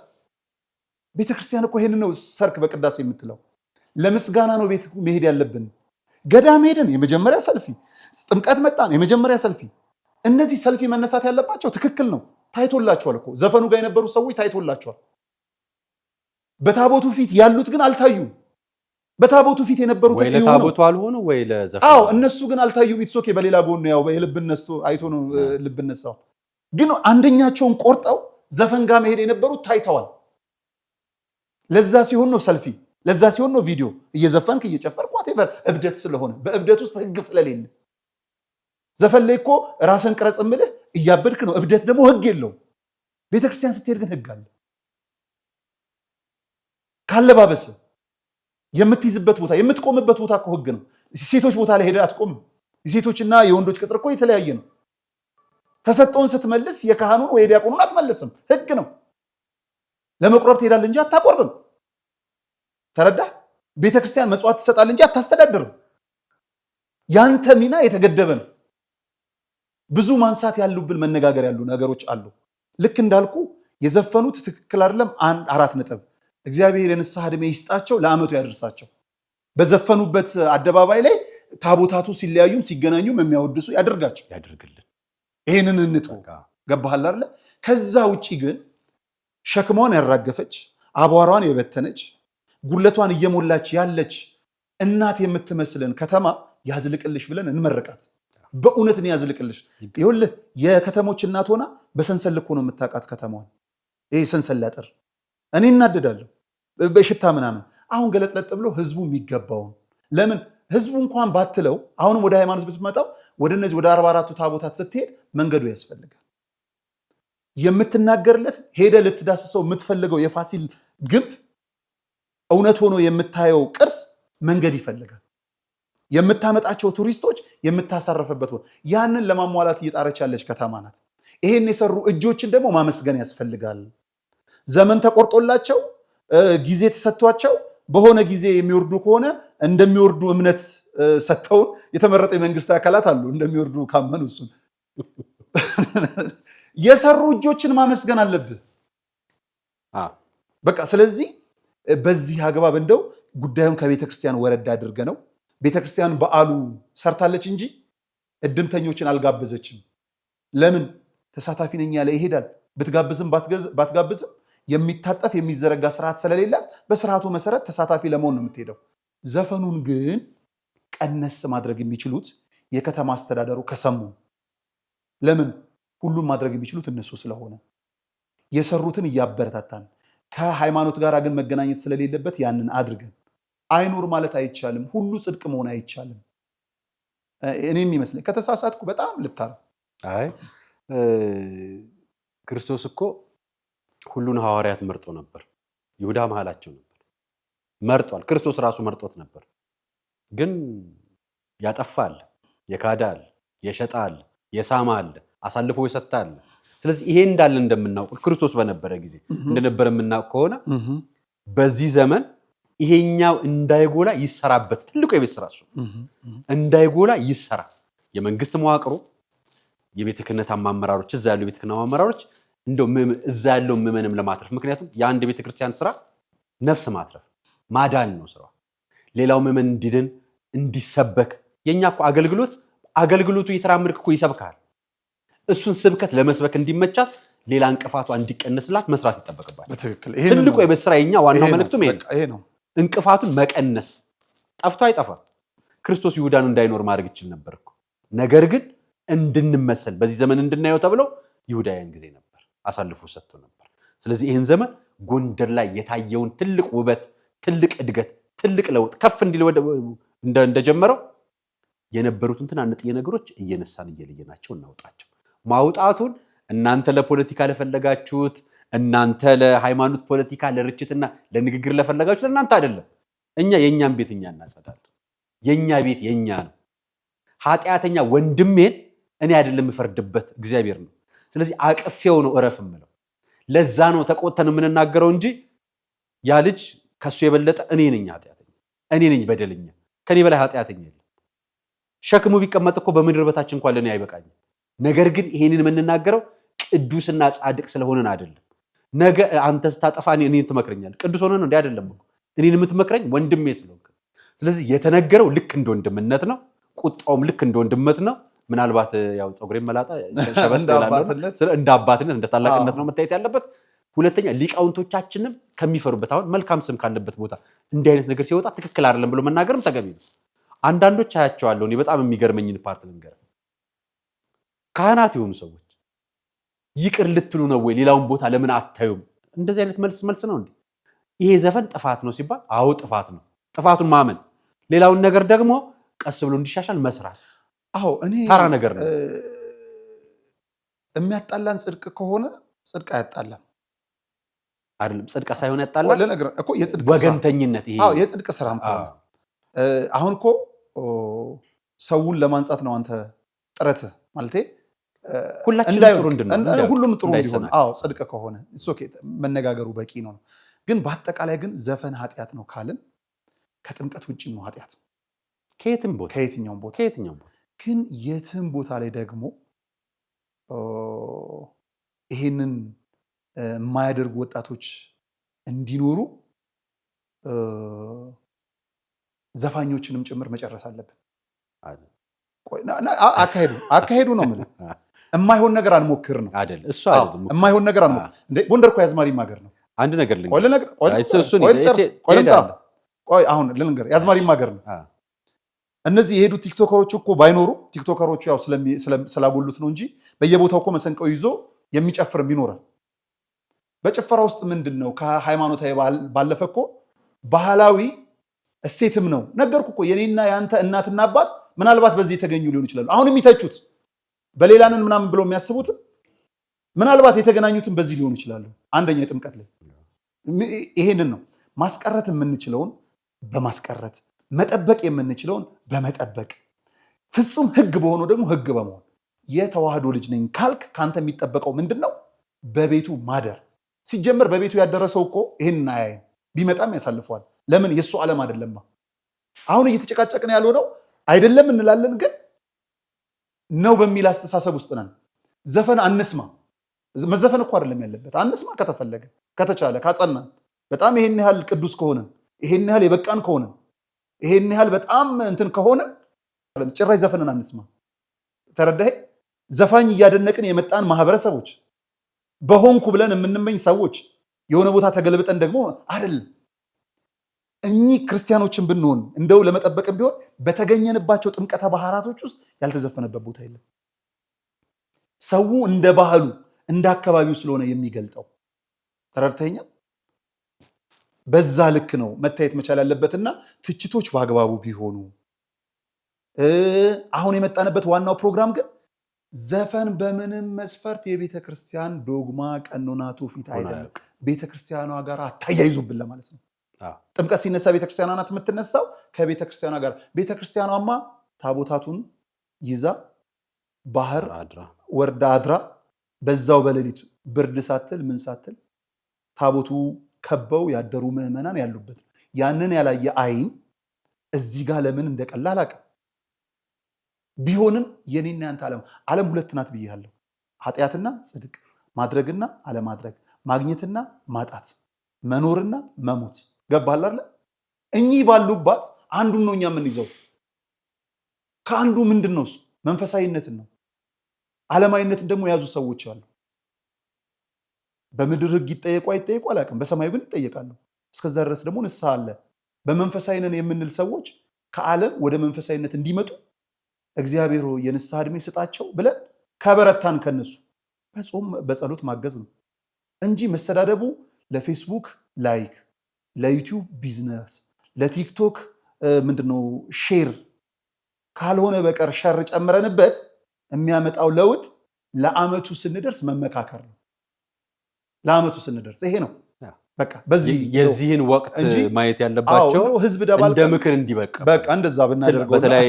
ቤተክርስቲያን እኮ ይሄን ነው ሰርክ በቅዳሴ የምትለው። ለምስጋና ነው ቤት መሄድ ያለብን። ገዳም ሄደን የመጀመሪያ ሰልፊ፣ ጥምቀት መጣን የመጀመሪያ ሰልፊ። እነዚህ ሰልፊ መነሳት ያለባቸው ትክክል ነው። ታይቶላቸዋል እኮ ዘፈኑ ጋር የነበሩ ሰዎች ታይቶላቸዋል። በታቦቱ ፊት ያሉት ግን አልታዩም። በታቦቱ ፊት የነበሩት ወይ ለታቦቱ አልሆኑ ወይ ለዘፈኑ። አዎ እነሱ ግን አልታዩም። ኢትሶኬ በሌላ ጎን ያው የልብ ነስቶ አይቶ ነው ልብ ነሳው። ግን አንደኛቸውን ቆርጠው ዘፈን ጋር መሄድ የነበሩት ታይተዋል። ለዛ ሲሆን ነው ሰልፊ፣ ለዛ ሲሆን ነው ቪዲዮ እየዘፈንክ እየጨፈርክ whatever እብደት ስለሆነ በእብደት ውስጥ ህግ ስለሌለ። ዘፈን ላይ እኮ ራስን ቅረጽ እምልህ እያበድክ ነው። እብደት ደግሞ ህግ የለውም። ቤተክርስቲያን ስትሄድ ግን ህግ አለ። ካለባበስ የምትይዝበት ቦታ የምትቆምበት ቦታ እኮ ህግ ነው። ሴቶች ቦታ ላይ ሄደህ አትቆምም። የሴቶችና የወንዶች ቅጥር እኮ የተለያየ ነው። ተሰጥቶን ስትመልስ የካህኑን ወይ ዲያቆኑን አትመልስም። ህግ ነው። ለመቁረብ ትሄዳለህ እንጂ አታቆርብም። ተረዳህ? ቤተክርስቲያን መጽዋዕት ትሰጣለህ እንጂ አታስተዳድርም። ያንተ ሚና የተገደበ ነው። ብዙ ማንሳት ያሉብን መነጋገር ያሉ ነገሮች አሉ። ልክ እንዳልኩ የዘፈኑት ትክክል አይደለም። 4 ነጥብ እግዚአብሔር የንስሐ ዕድሜ ይስጣቸው፣ ለዓመቱ ያደርሳቸው። በዘፈኑበት አደባባይ ላይ ታቦታቱ ሲለያዩም ሲገናኙም የሚያወድሱ ያደርጋቸው፣ ያደርግልን። ይሄንን እንተው። ገባሃል አይደል? ከዛ ውጪ ግን ሸክሟን ያራገፈች አቧሯን የበተነች ጉድለቷን እየሞላች ያለች እናት የምትመስልን ከተማ ያዝልቅልሽ ብለን እንመረቃት። በእውነት ነው ያዝልቅልሽ። ይኸውልህ የከተሞች እናት ሆና በሰንሰል እኮ ነው የምታውቃት ከተማዋን። ይሄ ሰንሰል ያጠር እኔ እናደዳለሁ በሽታ ምናምን። አሁን ገለጥለጥ ብሎ ህዝቡ የሚገባውን ለምን ህዝቡ እንኳን ባትለው አሁንም ወደ ሃይማኖት ብትመጣው ወደ እነዚህ ወደ 44ቱ ታቦታት ስትሄድ መንገዱ ያስፈልጋል። የምትናገርለት ሄደ ልትዳስሰው የምትፈልገው የፋሲል ግንብ እውነት ሆኖ የምታየው ቅርስ መንገድ ይፈልጋል። የምታመጣቸው ቱሪስቶች የምታሳረፈበት ቦታ ያንን ለማሟላት እየጣረች ያለች ከተማ ናት። ይሄን የሰሩ እጆችን ደግሞ ማመስገን ያስፈልጋል። ዘመን ተቆርጦላቸው ጊዜ ተሰጥቷቸው በሆነ ጊዜ የሚወርዱ ከሆነ እንደሚወርዱ እምነት ሰጥተውን የተመረጡ የመንግስት አካላት አሉ። እንደሚወርዱ ካመኑ እሱን የሰሩ እጆችን ማመስገን አለብህ። በቃ ስለዚህ በዚህ አግባብ እንደው ጉዳዩን ከቤተክርስቲያን ወረድ አድርገ ነው። ቤተክርስቲያን በዓሉ ሰርታለች እንጂ እድምተኞችን አልጋበዘችም። ለምን? ተሳታፊ ነኝ ያለ ይሄዳል። ብትጋብዝም ባትጋብዝም የሚታጠፍ የሚዘረጋ ስርዓት ስለሌላት በስርዓቱ መሰረት ተሳታፊ ለመሆን ነው የምትሄደው። ዘፈኑን ግን ቀነስ ማድረግ የሚችሉት የከተማ አስተዳደሩ ከሰሙ። ለምን? ሁሉም ማድረግ የሚችሉት እነሱ ስለሆነ የሰሩትን እያበረታታን ከሃይማኖት ጋር ግን መገናኘት ስለሌለበት ያንን አድርገን አይኑር ማለት አይቻልም። ሁሉ ጽድቅ መሆን አይቻልም። እኔም ይመስለኝ ከተሳሳትኩ በጣም ልታረም። አይ ክርስቶስ እኮ ሁሉን ሐዋርያት መርጦ ነበር። ይሁዳ መሃላቸው ነበር። መርጧል። ክርስቶስ ራሱ መርጦት ነበር። ግን ያጠፋ አለ፣ የካዳ አለ፣ የሸጣ አለ፣ የሳማ አለ፣ አሳልፎ የሰጣ አለ። ስለዚህ ይሄ እንዳለ እንደምናውቅ ክርስቶስ በነበረ ጊዜ እንደነበረ የምናውቅ ከሆነ በዚህ ዘመን ይሄኛው እንዳይጎላ ይሰራበት። ትልቁ የቤት ስራ እሱ እንዳይጎላ ይሰራ። የመንግስት መዋቅሩ፣ የቤተ ክህነት አመራሮች፣ እዛ ያሉ የቤተ ክህነት አመራሮች እንደው እዛ ያለው ምዕመንም ለማትረፍ ምክንያቱም የአንድ ቤተ ክርስቲያን ስራ ነፍስ ማትረፍ ማዳን ነው ስራው። ሌላው ምዕመን እንዲድን እንዲሰበክ የኛ እኮ አገልግሎቱ የተራመድክ እኮ ይሰብካል። እሱን ስብከት ለመስበክ እንዲመቻት ሌላ እንቅፋቷ እንዲቀነስላት መስራት ይጠበቅባል። ትልቁ የቤት ስራ የኛ ዋናው መልእክቱም ይሄ ነው። እንቅፋቱን መቀነስ። ጠፍቶ አይጠፋ። ክርስቶስ ይሁዳን እንዳይኖር ማድረግ ይችል ነበር እኮ። ነገር ግን እንድንመሰል በዚህ ዘመን እንድናየው ተብሎ ይሁዳያን ጊዜ ነበር አሳልፎ ሰጥቶ ነበር። ስለዚህ ይህን ዘመን ጎንደር ላይ የታየውን ትልቅ ውበት፣ ትልቅ እድገት፣ ትልቅ ለውጥ ከፍ እንዲል እንደጀመረው የነበሩትን ትናንጥዬ ነገሮች እየነሳን እየለየናቸው እናውጣቸው። ማውጣቱን እናንተ ለፖለቲካ ለፈለጋችሁት፣ እናንተ ለሃይማኖት ፖለቲካ ለርችትና ለንግግር ለፈለጋችሁት እናንተ አይደለም። እኛ የኛን ቤት እኛ እናጸዳለን። የኛ ቤት የኛ ነው። ኃጢአተኛ ወንድሜን እኔ አይደለም የምፈርድበት እግዚአብሔር ነው። ስለዚህ አቅፌው ነው እረፍ የምለው። ለዛ ነው ተቆጥተን የምንናገረው እንጂ ያ ልጅ ከሱ የበለጠ እኔ ነኝ ኃጢአተኛ፣ እኔ ነኝ በደለኛ፣ ከኔ በላይ ኃጢአተኛ የለም። ሸክሙ ቢቀመጥ እኮ በምድር በታች እንኳን ለኔ አይበቃኝም። ነገር ግን ይሄንን የምንናገረው ቅዱስና ጻድቅ ስለሆነን አይደለም። ነገ አንተ ስታጠፋ እኔን ትመክረኛለህ። ቅዱስ ሆነን ነው እንዴ? አይደለም እኮ እኔን የምትመክረኝ ወንድሜ ስለሆንክ። ስለዚህ የተነገረው ልክ እንደ ወንድምነት ነው። ቁጣውም ልክ እንደ ወንድምነት ነው። ምናልባት ያው ጸጉሬን መላጣ እንደ አባትነት እንደ ታላቅነት ነው መታየት ያለበት። ሁለተኛ ሊቃውንቶቻችንም ከሚፈሩበት አሁን መልካም ስም ካለበት ቦታ እንዲህ አይነት ነገር ሲወጣ ትክክል አይደለም ብሎ መናገርም ተገቢ ነው። አንዳንዶች አያቸዋለሁ እኔ በጣም የሚገርመኝን ፓርት ልንገር። ካህናት የሆኑ ሰዎች ይቅር ልትሉ ነው ወይ? ሌላውን ቦታ ለምን አታዩም? እንደዚህ አይነት መልስ ነው እንዴ? ይሄ ዘፈን ጥፋት ነው ሲባል አዎ ጥፋት ነው። ጥፋቱን ማመን፣ ሌላውን ነገር ደግሞ ቀስ ብሎ እንዲሻሻል መስራት። አዎ እኔ ተራ ነገር ነው። የሚያጣላን ጽድቅ ከሆነ ጽድቅ አያጣላም አይደለም። ጽድቅ ሳይሆን ያጣላል ለነገር እኮ የጽድቅ ወገንተኝነት። ይሄ አዎ የጽድቅ ስራም ከሆነ አሁን እኮ ሰውን ለማንጻት ነው አንተ ጥረት ማለቴ ሁላችንም ጥሩ እንድንሆን ሁሉም ጥሩ እንዲሆን። አዎ ጽድቅ ከሆነ ኦኬ መነጋገሩ በቂ ነው። ግን በአጠቃላይ ግን ዘፈን ኃጢአት ነው ካልን ከጥምቀት ውጪ ነው ኃጢአት ከየትኛውም ቦታ ግን የትም ቦታ ላይ ደግሞ ይሄንን የማያደርጉ ወጣቶች እንዲኖሩ ዘፋኞችንም ጭምር መጨረስ አለብን። አካሄዱ ነው የምልህ። የማይሆን ነገር አንሞክር ነው አይደል? እሱ አይደለም የማይሆን ነገር አንሞክር። እንዴ ጎንደር እኮ የአዝማሪም ሀገር ነው። አንድ ነገር አሁን ልንገር የአዝማሪም ሀገር ነው። እነዚህ የሄዱ ቲክቶከሮች እኮ ባይኖሩ ቲክቶከሮቹ ያው ስላጎሉት ነው እንጂ በየቦታው እኮ መሰንቀው ይዞ የሚጨፍርም ይኖራል። በጭፈራ ውስጥ ምንድን ነው ከሃይማኖታዊ ባለፈ እኮ ባህላዊ እሴትም ነው። ነገርኩ እኮ የኔና የአንተ እናትና አባት ምናልባት በዚህ የተገኙ ሊሆኑ ይችላሉ። አሁን የሚተቹት በሌላንን ምናምን ብለው የሚያስቡትም ምናልባት የተገናኙትም በዚህ ሊሆኑ ይችላሉ። አንደኛ የጥምቀት ላይ ይሄንን ነው ማስቀረት የምንችለውን በማስቀረት መጠበቅ የምንችለውን በመጠበቅ ፍጹም ሕግ በሆነው ደግሞ ሕግ በመሆን የተዋህዶ ልጅ ነኝ ካልክ ካንተ የሚጠበቀው ምንድን ነው? በቤቱ ማደር። ሲጀመር በቤቱ ያደረሰው እኮ ይሄን አያይም፣ ቢመጣም ያሳልፈዋል። ለምን? የእሱ ዓለም አይደለማ። አሁን እየተጨቃጨቅን ያልሆነው አይደለም እንላለን፣ ግን ነው በሚል አስተሳሰብ ውስጥ ነን። ዘፈን አንስማ። መዘፈን እኮ አይደለም ያለበት። አንስማ ከተፈለገ ከተቻለ ካጸናን፣ በጣም ይሄን ያህል ቅዱስ ከሆነ ይሄን ያህል የበቃን ከሆነ ይሄን ያህል በጣም እንትን ከሆነ ጭራሽ ዘፈንን አንስማ። ተረዳህ? ዘፋኝ እያደነቅን የመጣን ማህበረሰቦች በሆንኩ ብለን የምንመኝ ሰዎች የሆነ ቦታ ተገልብጠን ደግሞ አይደለም። እኚህ ክርስቲያኖችን ብንሆን እንደው ለመጠበቅም ቢሆን በተገኘንባቸው ጥምቀተ ባህራቶች ውስጥ ያልተዘፈነበት ቦታ የለም። ሰው እንደ ባህሉ እንደ አካባቢው ስለሆነ የሚገልጠው ተረድተኛል። በዛ ልክ ነው መታየት መቻል ያለበትና ትችቶች በአግባቡ ቢሆኑ። አሁን የመጣንበት ዋናው ፕሮግራም ግን ዘፈን በምንም መስፈርት የቤተ ክርስቲያን ዶግማ፣ ቀኖና፣ ትውፊት አይደለም። ቤተ ክርስቲያኗ ጋር አታያይዙብን ለማለት ነው። ጥምቀት ሲነሳ ቤተ ክርስቲያኗ ናት የምትነሳው ከቤተ ክርስቲያኗ ጋር። ቤተ ክርስቲያኗማ ታቦታቱን ይዛ ባህር ወርዳ አድራ በዛው በሌሊት ብርድ ሳትል ምን ሳትል ታቦቱ ከበው ያደሩ ምዕመናን ያሉበት ያንን ያላየ አይን እዚህ ጋር ለምን እንደቀላ አላውቅም። ቢሆንም የኔና ያንተ ዓለም ሁለት ናት ብያለሁ። ኃጢአትና ጽድቅ፣ ማድረግና አለማድረግ፣ ማግኘትና ማጣት፣ መኖርና መሞት። ገባህ አይደል? እኚህ ባሉባት አንዱን ነው እኛ የምንይዘው። ከአንዱ ምንድን ነው እሱ? መንፈሳዊነትን ነው። ዓለማዊነትን ደግሞ የያዙ ሰዎች አሉ። በምድር ሕግ ይጠየቁ አይጠየቁ አላውቅም። በሰማዩ ግን ይጠየቃሉ። እስከዛ ድረስ ደግሞ ንስሐ አለ። በመንፈሳዊ ነን የምንል ሰዎች ከዓለም ወደ መንፈሳዊነት እንዲመጡ እግዚአብሔር የንስሐ ዕድሜ ስጣቸው ብለን ከበረታን ከነሱ በጾም በጸሎት ማገዝ ነው እንጂ መሰዳደቡ ለፌስቡክ ላይክ፣ ለዩቲዩብ ቢዝነስ፣ ለቲክቶክ ምንድነው ሼር ካልሆነ በቀር ሸር ጨምረንበት የሚያመጣው ለውጥ ለዓመቱ ስንደርስ መመካከር ነው። ለዓመቱ ስንደርስ ይሄ ነው በቃ። በዚህ የዚህን ወቅት ማየት ያለባቸው ህዝብ ደባል እንደ ምክር እንዲበቃ በቃ እንደዛ ብናደርገው በተለይ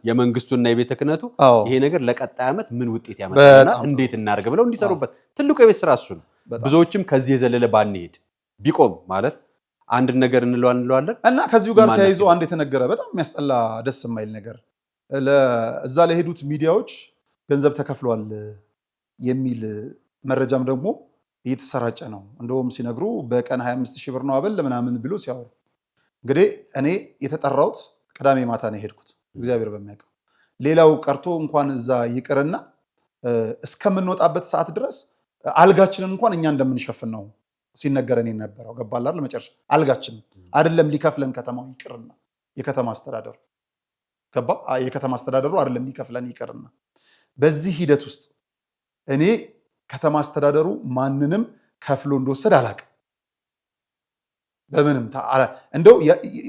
የመንግስቱና የቤተ ክህነቱ ይሄ ነገር ለቀጣይ ዓመት ምን ውጤት ያመጣልና እንዴት እናርግ ብለው እንዲሰሩበት ትልቁ የቤት ስራ እሱ ነው። ብዙዎችም ከዚህ የዘለለ ባንሄድ ቢቆም ማለት አንድ ነገር እንለዋለን እና ከዚሁ ጋር ተያይዞ አንድ የተነገረ በጣም የሚያስጠላ ደስ የማይል ነገር እዛ ለሄዱት ሚዲያዎች ገንዘብ ተከፍሏል የሚል መረጃም ደግሞ እየተሰራጨ ነው። እንደውም ሲነግሩ በቀን 25,000 ብር ነው አበል ምናምን ብሎ ሲያወሩ፣ እንግዲህ እኔ የተጠራሁት ቅዳሜ ማታ ነው የሄድኩት። እግዚአብሔር በሚያውቀው ሌላው ቀርቶ እንኳን እዛ ይቅርና እስከምንወጣበት ሰዓት ድረስ አልጋችንን እንኳን እኛ እንደምንሸፍን ነው ሲነገረን የነበረው። ገባህ አይደል? መጨረሻ አልጋችንን አይደለም ሊከፍለን ከተማው ይቅርና የከተማ አስተዳደሩ ገባ የከተማ አስተዳደሩ አይደለም ሊከፍለን ይቅርና በዚህ ሂደት ውስጥ እኔ ከተማ አስተዳደሩ ማንንም ከፍሎ እንደወሰደ አላውቅም። በምንም እንደው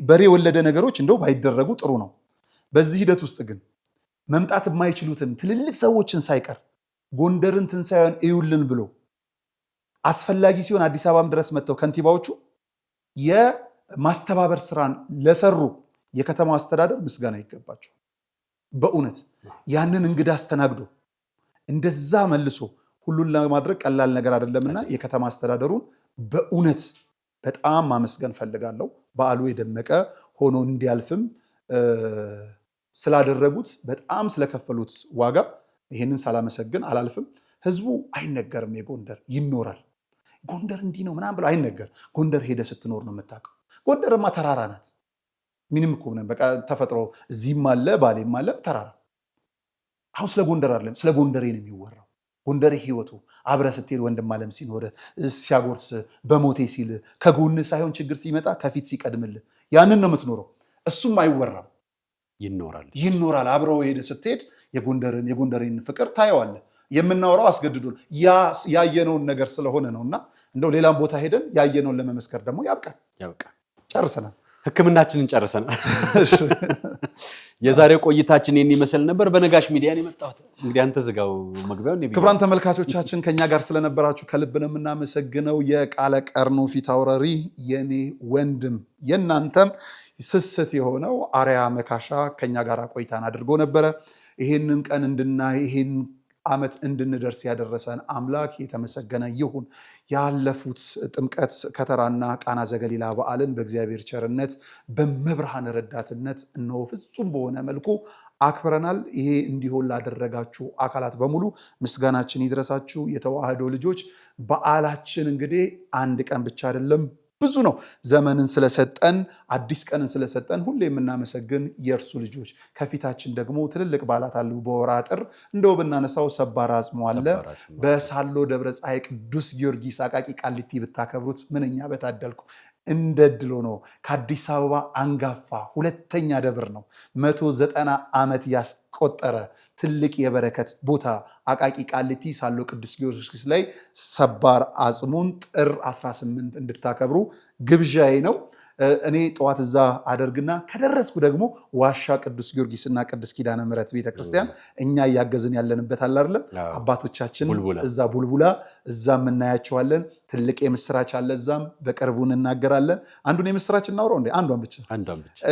በሬ የወለደ ነገሮች እንደው ባይደረጉ ጥሩ ነው። በዚህ ሂደት ውስጥ ግን መምጣት የማይችሉትን ትልልቅ ሰዎችን ሳይቀር ጎንደርን ትንሣኤውን እዩልን ብሎ አስፈላጊ ሲሆን አዲስ አበባም ድረስ መጥተው ከንቲባዎቹ የማስተባበር ስራን ለሰሩ የከተማ አስተዳደር ምስጋና ይገባቸው። በእውነት ያንን እንግዳ አስተናግዶ እንደዛ መልሶ ሁሉን ለማድረግ ቀላል ነገር አይደለምና የከተማ አስተዳደሩን በእውነት በጣም ማመስገን ፈልጋለሁ። በዓሉ የደመቀ ሆኖ እንዲያልፍም ስላደረጉት በጣም ስለከፈሉት ዋጋ ይሄንን ሳላመሰግን አላልፍም። ህዝቡ አይነገርም። የጎንደር ይኖራል። ጎንደር እንዲህ ነው ምናምን ብሎ አይነገር። ጎንደር ሄደ ስትኖር ነው የምታውቀው። ጎንደርማ ተራራ ናት። ምንም እኮ ነው በቃ ተፈጥሮ እዚህም አለ ባሌም አለ ተራራ። አሁን ስለ ጎንደር አይደለም ስለ ጎንደሬ ነው የሚወራው። ጎንደሬ ህይወቱ አብረ ስትሄድ ወንድም አለም ሲኖር ሲያጎርስ በሞቴ ሲል ከጎን ሳይሆን ችግር ሲመጣ ከፊት ሲቀድምል ያንን ነው የምትኖረው። እሱም አይወራም ይኖራል። አብረው ሄደ ስትሄድ የጎንደሬን ፍቅር ታየዋለ። የምናወራው አስገድዶን ያየነውን ነገር ስለሆነ ነውና እንደው ሌላም ቦታ ሄደን ያየነውን ለመመስከር ደግሞ ያብቃል። ጨርሰናል። ህክምናችንን ጨርሰናል። የዛሬው ቆይታችን ይህን ይመስል ነበር። በነጋሽ ሚዲያ ነው የመጣሁት። እንግዲህ አንተ ዝጋው መግቢያውን። ክቡራን ተመልካቾቻችን ከኛ ጋር ስለነበራችሁ ከልብ ነው የምናመሰግነው። የቃለ ቀርኑ ፊት አውራሪ የኔ ወንድም የእናንተም ስስት የሆነው አርያ መካሻ ከኛ ጋር ቆይታን አድርጎ ነበረ። ይሄንን ቀን እንድናይ ይሄን ዓመት እንድንደርስ ያደረሰን አምላክ የተመሰገነ ይሁን። ያለፉት ጥምቀት፣ ከተራና ቃና ዘገሊላ በዓልን በእግዚአብሔር ቸርነት በመብርሃን ረዳትነት እነሆ ፍጹም በሆነ መልኩ አክብረናል። ይሄ እንዲሆን ላደረጋችሁ አካላት በሙሉ ምስጋናችን ይድረሳችሁ። የተዋህዶ ልጆች በዓላችን እንግዲህ አንድ ቀን ብቻ አይደለም ብዙ ነው። ዘመንን ስለሰጠን አዲስ ቀንን ስለሰጠን ሁሌ የምናመሰግን የእርሱ ልጆች። ከፊታችን ደግሞ ትልልቅ በዓላት አሉ። በወራ ጥር እንደው ብናነሳው ሰባራ አጽሞ አለ። በሳሎ ደብረ ፀሐይ ቅዱስ ጊዮርጊስ አቃቂ ቃሊቲ ብታከብሩት ምንኛ በታደልኩ። እንደ ድሎ ነው። ከአዲስ አበባ አንጋፋ ሁለተኛ ደብር ነው። 190 ዓመት ያስቆጠረ ትልቅ የበረከት ቦታ አቃቂ ቃሊቲ ሳሎ ቅዱስ ጊዮርጊስ ላይ ሰባር አጽሙን ጥር 18 እንድታከብሩ ግብዣዬ ነው። እኔ ጠዋት እዛ አደርግና ከደረስኩ ደግሞ ዋሻ ቅዱስ ጊዮርጊስና ቅድስት ኪዳነ ምሕረት ቤተክርስቲያን እኛ እያገዝን ያለንበት አለ አይደለም። አባቶቻችን እዛ ቡልቡላ እዛም እናያቸዋለን። ትልቅ የምስራች አለ እዛም በቅርቡ እንናገራለን። አንዱን የምስራች እናውረው እንዴ? አንዷን ብቻ።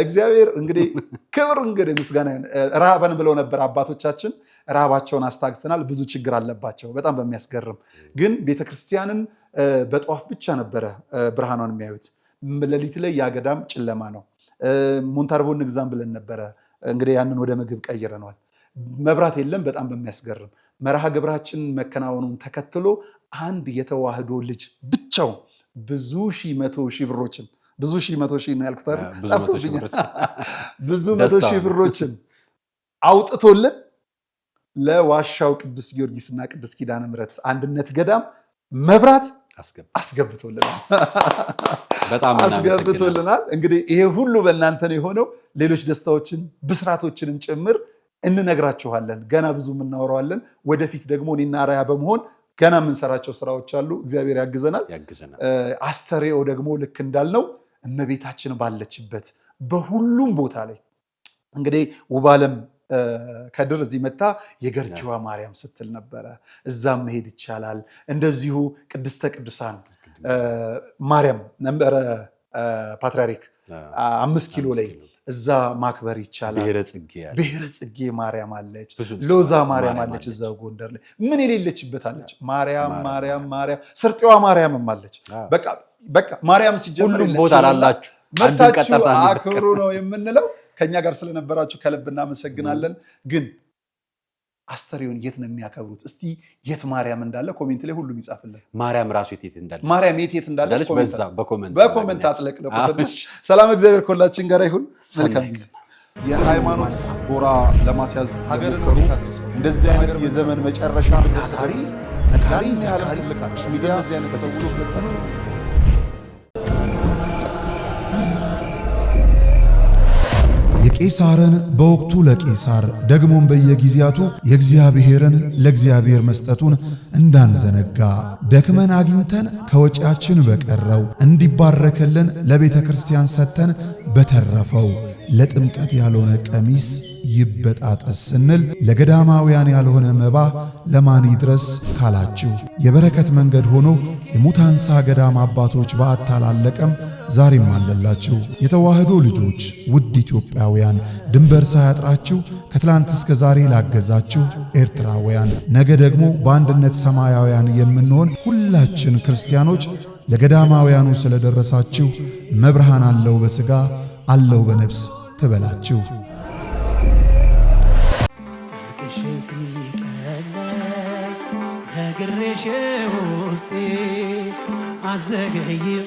እግዚአብሔር እንግዲህ ክብር እንግዲህ ምስጋና ረሃበን ብለው ነበር አባቶቻችን። ረሃባቸውን አስታግሰናል። ብዙ ችግር አለባቸው በጣም በሚያስገርም ግን ቤተክርስቲያንን በጧፍ ብቻ ነበረ ብርሃኗን የሚያዩት። ሌሊት ላይ ያገዳም ጨለማ ነው። ሞንታርቦ ንግዛም ብለን ነበረ እንግዲህ ያንን ወደ ምግብ ቀይረናል። መብራት የለም። በጣም በሚያስገርም መርሃ ግብራችን መከናወኑን ተከትሎ አንድ የተዋህዶ ልጅ ብቻው ብዙ ሺህ መቶ ሺህ ብሮችን ብዙ ሺህ መቶ ሺህ ነው ያልኩት አይደል? ጠፍቶብኛል። ብዙ መቶ ሺህ ብሮችን አውጥቶልን ለዋሻው ቅዱስ ጊዮርጊስና ቅድስት ኪዳነ ምሕረት አንድነት ገዳም መብራት አስገብቶልናል። እንግዲህ ይሄ ሁሉ በእናንተ ነው የሆነው። ሌሎች ደስታዎችን ብስራቶችንም ጭምር እንነግራችኋለን። ገና ብዙ የምናወራዋለን። ወደፊት ደግሞ እኔና አርአያ በመሆን ገና የምንሰራቸው ስራዎች አሉ። እግዚአብሔር ያግዘናል። አስተርእዮ ደግሞ ልክ እንዳልነው እመቤታችን ባለችበት በሁሉም ቦታ ላይ እንግዲህ ውባለም ከድር እዚህ መታ የገርጂዋ ማርያም ስትል ነበረ። እዛም መሄድ ይቻላል። እንደዚሁ ቅድስተ ቅዱሳን ማርያም ነበረ ፓትርያርክ 5 ኪሎ ላይ እዛ ማክበር ይቻላል። ብሔረ ጽጌ ማርያም አለች፣ ሎዛ ማርያም አለች፣ እዛው ጎንደር ላይ ምን የሌለችበት አለች። ማርያም ስርጤዋ ማርያምም አለች። በቃ ማርያም ሲጀምር ሁሉም ቦታ ላላችሁ መታችሁ አክብሩ ነው የምንለው። ከኛ ጋር ስለነበራችሁ ከልብ እናመሰግናለን። ግን አስተርእዮን የት ነው የሚያከብሩት? እስቲ የት ማርያም እንዳለ ኮሜንት ላይ ሁሉም ይጻፍልን። ማርያም ራሱ የት እንዳለ ማርያም የት እንዳለ በኮሜንት አጥለቅልቁትና ሰላም እግዚአብሔር ከሁላችን ጋር ይሁን። መልካም ጊዜ። የሃይማኖት ጎራ ለማስያዝ ሀገርን እንደዚህ አይነት የዘመን መጨረሻ ታሪ ነጋሪ ያለ ልቃች ሚዲያ እዚህ አይነት ሰዎች የቄሳርን በወቅቱ ለቄሳር ደግሞም በየጊዜያቱ የእግዚአብሔርን ለእግዚአብሔር መስጠቱን እንዳንዘነጋ ደክመን አግኝተን ከወጪያችን በቀረው እንዲባረክልን ለቤተ ክርስቲያን ሰጥተን በተረፈው ለጥምቀት ያልሆነ ቀሚስ ይበጣጠስ ስንል ለገዳማውያን ያልሆነ መባ ለማን ይድረስ ካላችሁ የበረከት መንገድ ሆኖ የሙታንሳ ገዳም አባቶች በአታላለቀም ዛሬም አለላችሁ። የተዋህዶ ልጆች ውድ ኢትዮጵያውያን ድንበር ሳያጥራችሁ ከትላንት እስከ ዛሬ ላገዛችሁ ኤርትራውያን ነገ ደግሞ በአንድነት ሰማያውያን የምንሆን ሁላችን ክርስቲያኖች ለገዳማውያኑ ስለደረሳችሁ መብርሃን አለው በሥጋ አለው በነፍስ ትበላችሁ። ነግሬሽ ውስጤ አዘገይም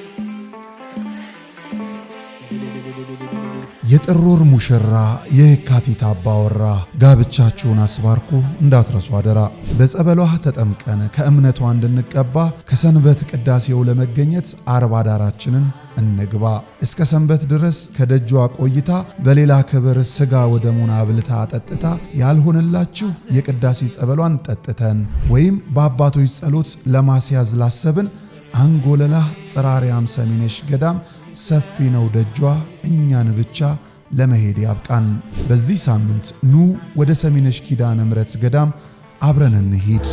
የጥር ወር ሙሽራ የካቲት አባወራ ጋብቻችሁን አስባርኩ እንዳትረሱ አደራ። በጸበሏ ተጠምቀን ከእምነቷ እንድንቀባ ከሰንበት ቅዳሴው ለመገኘት አርባ ዳራችንን እንግባ። እስከ ሰንበት ድረስ ከደጇ ቆይታ በሌላ ክብር ስጋ ወደሙን አብልታ አጠጥታ ያልሆነላችሁ የቅዳሴ ጸበሏን ጠጥተን ወይም በአባቶች ጸሎት ለማስያዝ ላሰብን አንጎለላ ጽራሪያም ሰሚነሽ ገዳም ሰፊ ነው ደጇ እኛን ብቻ ለመሄድ ያብቃን። በዚህ ሳምንት ኑ ወደ ሰሚነሽ ኪዳነ ምሕረት ገዳም አብረን እንሂድ።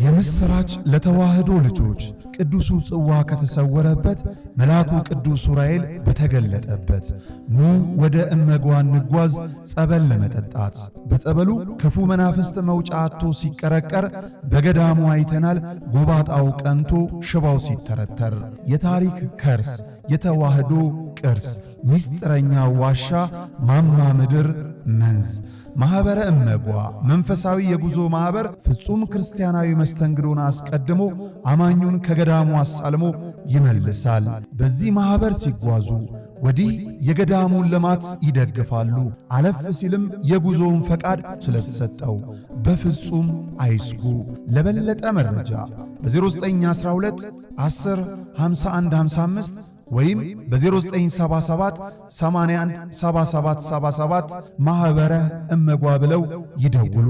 የምስራች ለተዋህዶ ልጆች ቅዱሱ ጽዋ ከተሰወረበት መልአኩ ቅዱስ ዑራኤል በተገለጠበት ኑ ወደ እመጓ እንጓዝ ጸበል ለመጠጣት። በጸበሉ ክፉ መናፍስት መውጫ አጥቶ ሲቀረቀር በገዳሙ አይተናል። ጎባጣው ቀንቶ ሽባው ሲተረተር የታሪክ ከርስ የተዋህዶ ቅርስ ሚስጥረኛ ዋሻ ማማ ምድር መንዝ ማኅበረ እመጓ መንፈሳዊ የጉዞ ማኅበር ፍጹም ክርስቲያናዊ መስተንግዶን አስቀድሞ አማኙን ከገዳሙ አሳልሞ ይመልሳል። በዚህ ማኅበር ሲጓዙ ወዲህ የገዳሙን ልማት ይደግፋሉ። አለፍ ሲልም የጉዞውን ፈቃድ ስለተሰጠው በፍጹም አይስጉ። ለበለጠ መረጃ በ0912 10 51 55 ወይም በ0977 81 7777 ማኅበረ እመጓ ብለው ይደውሉ።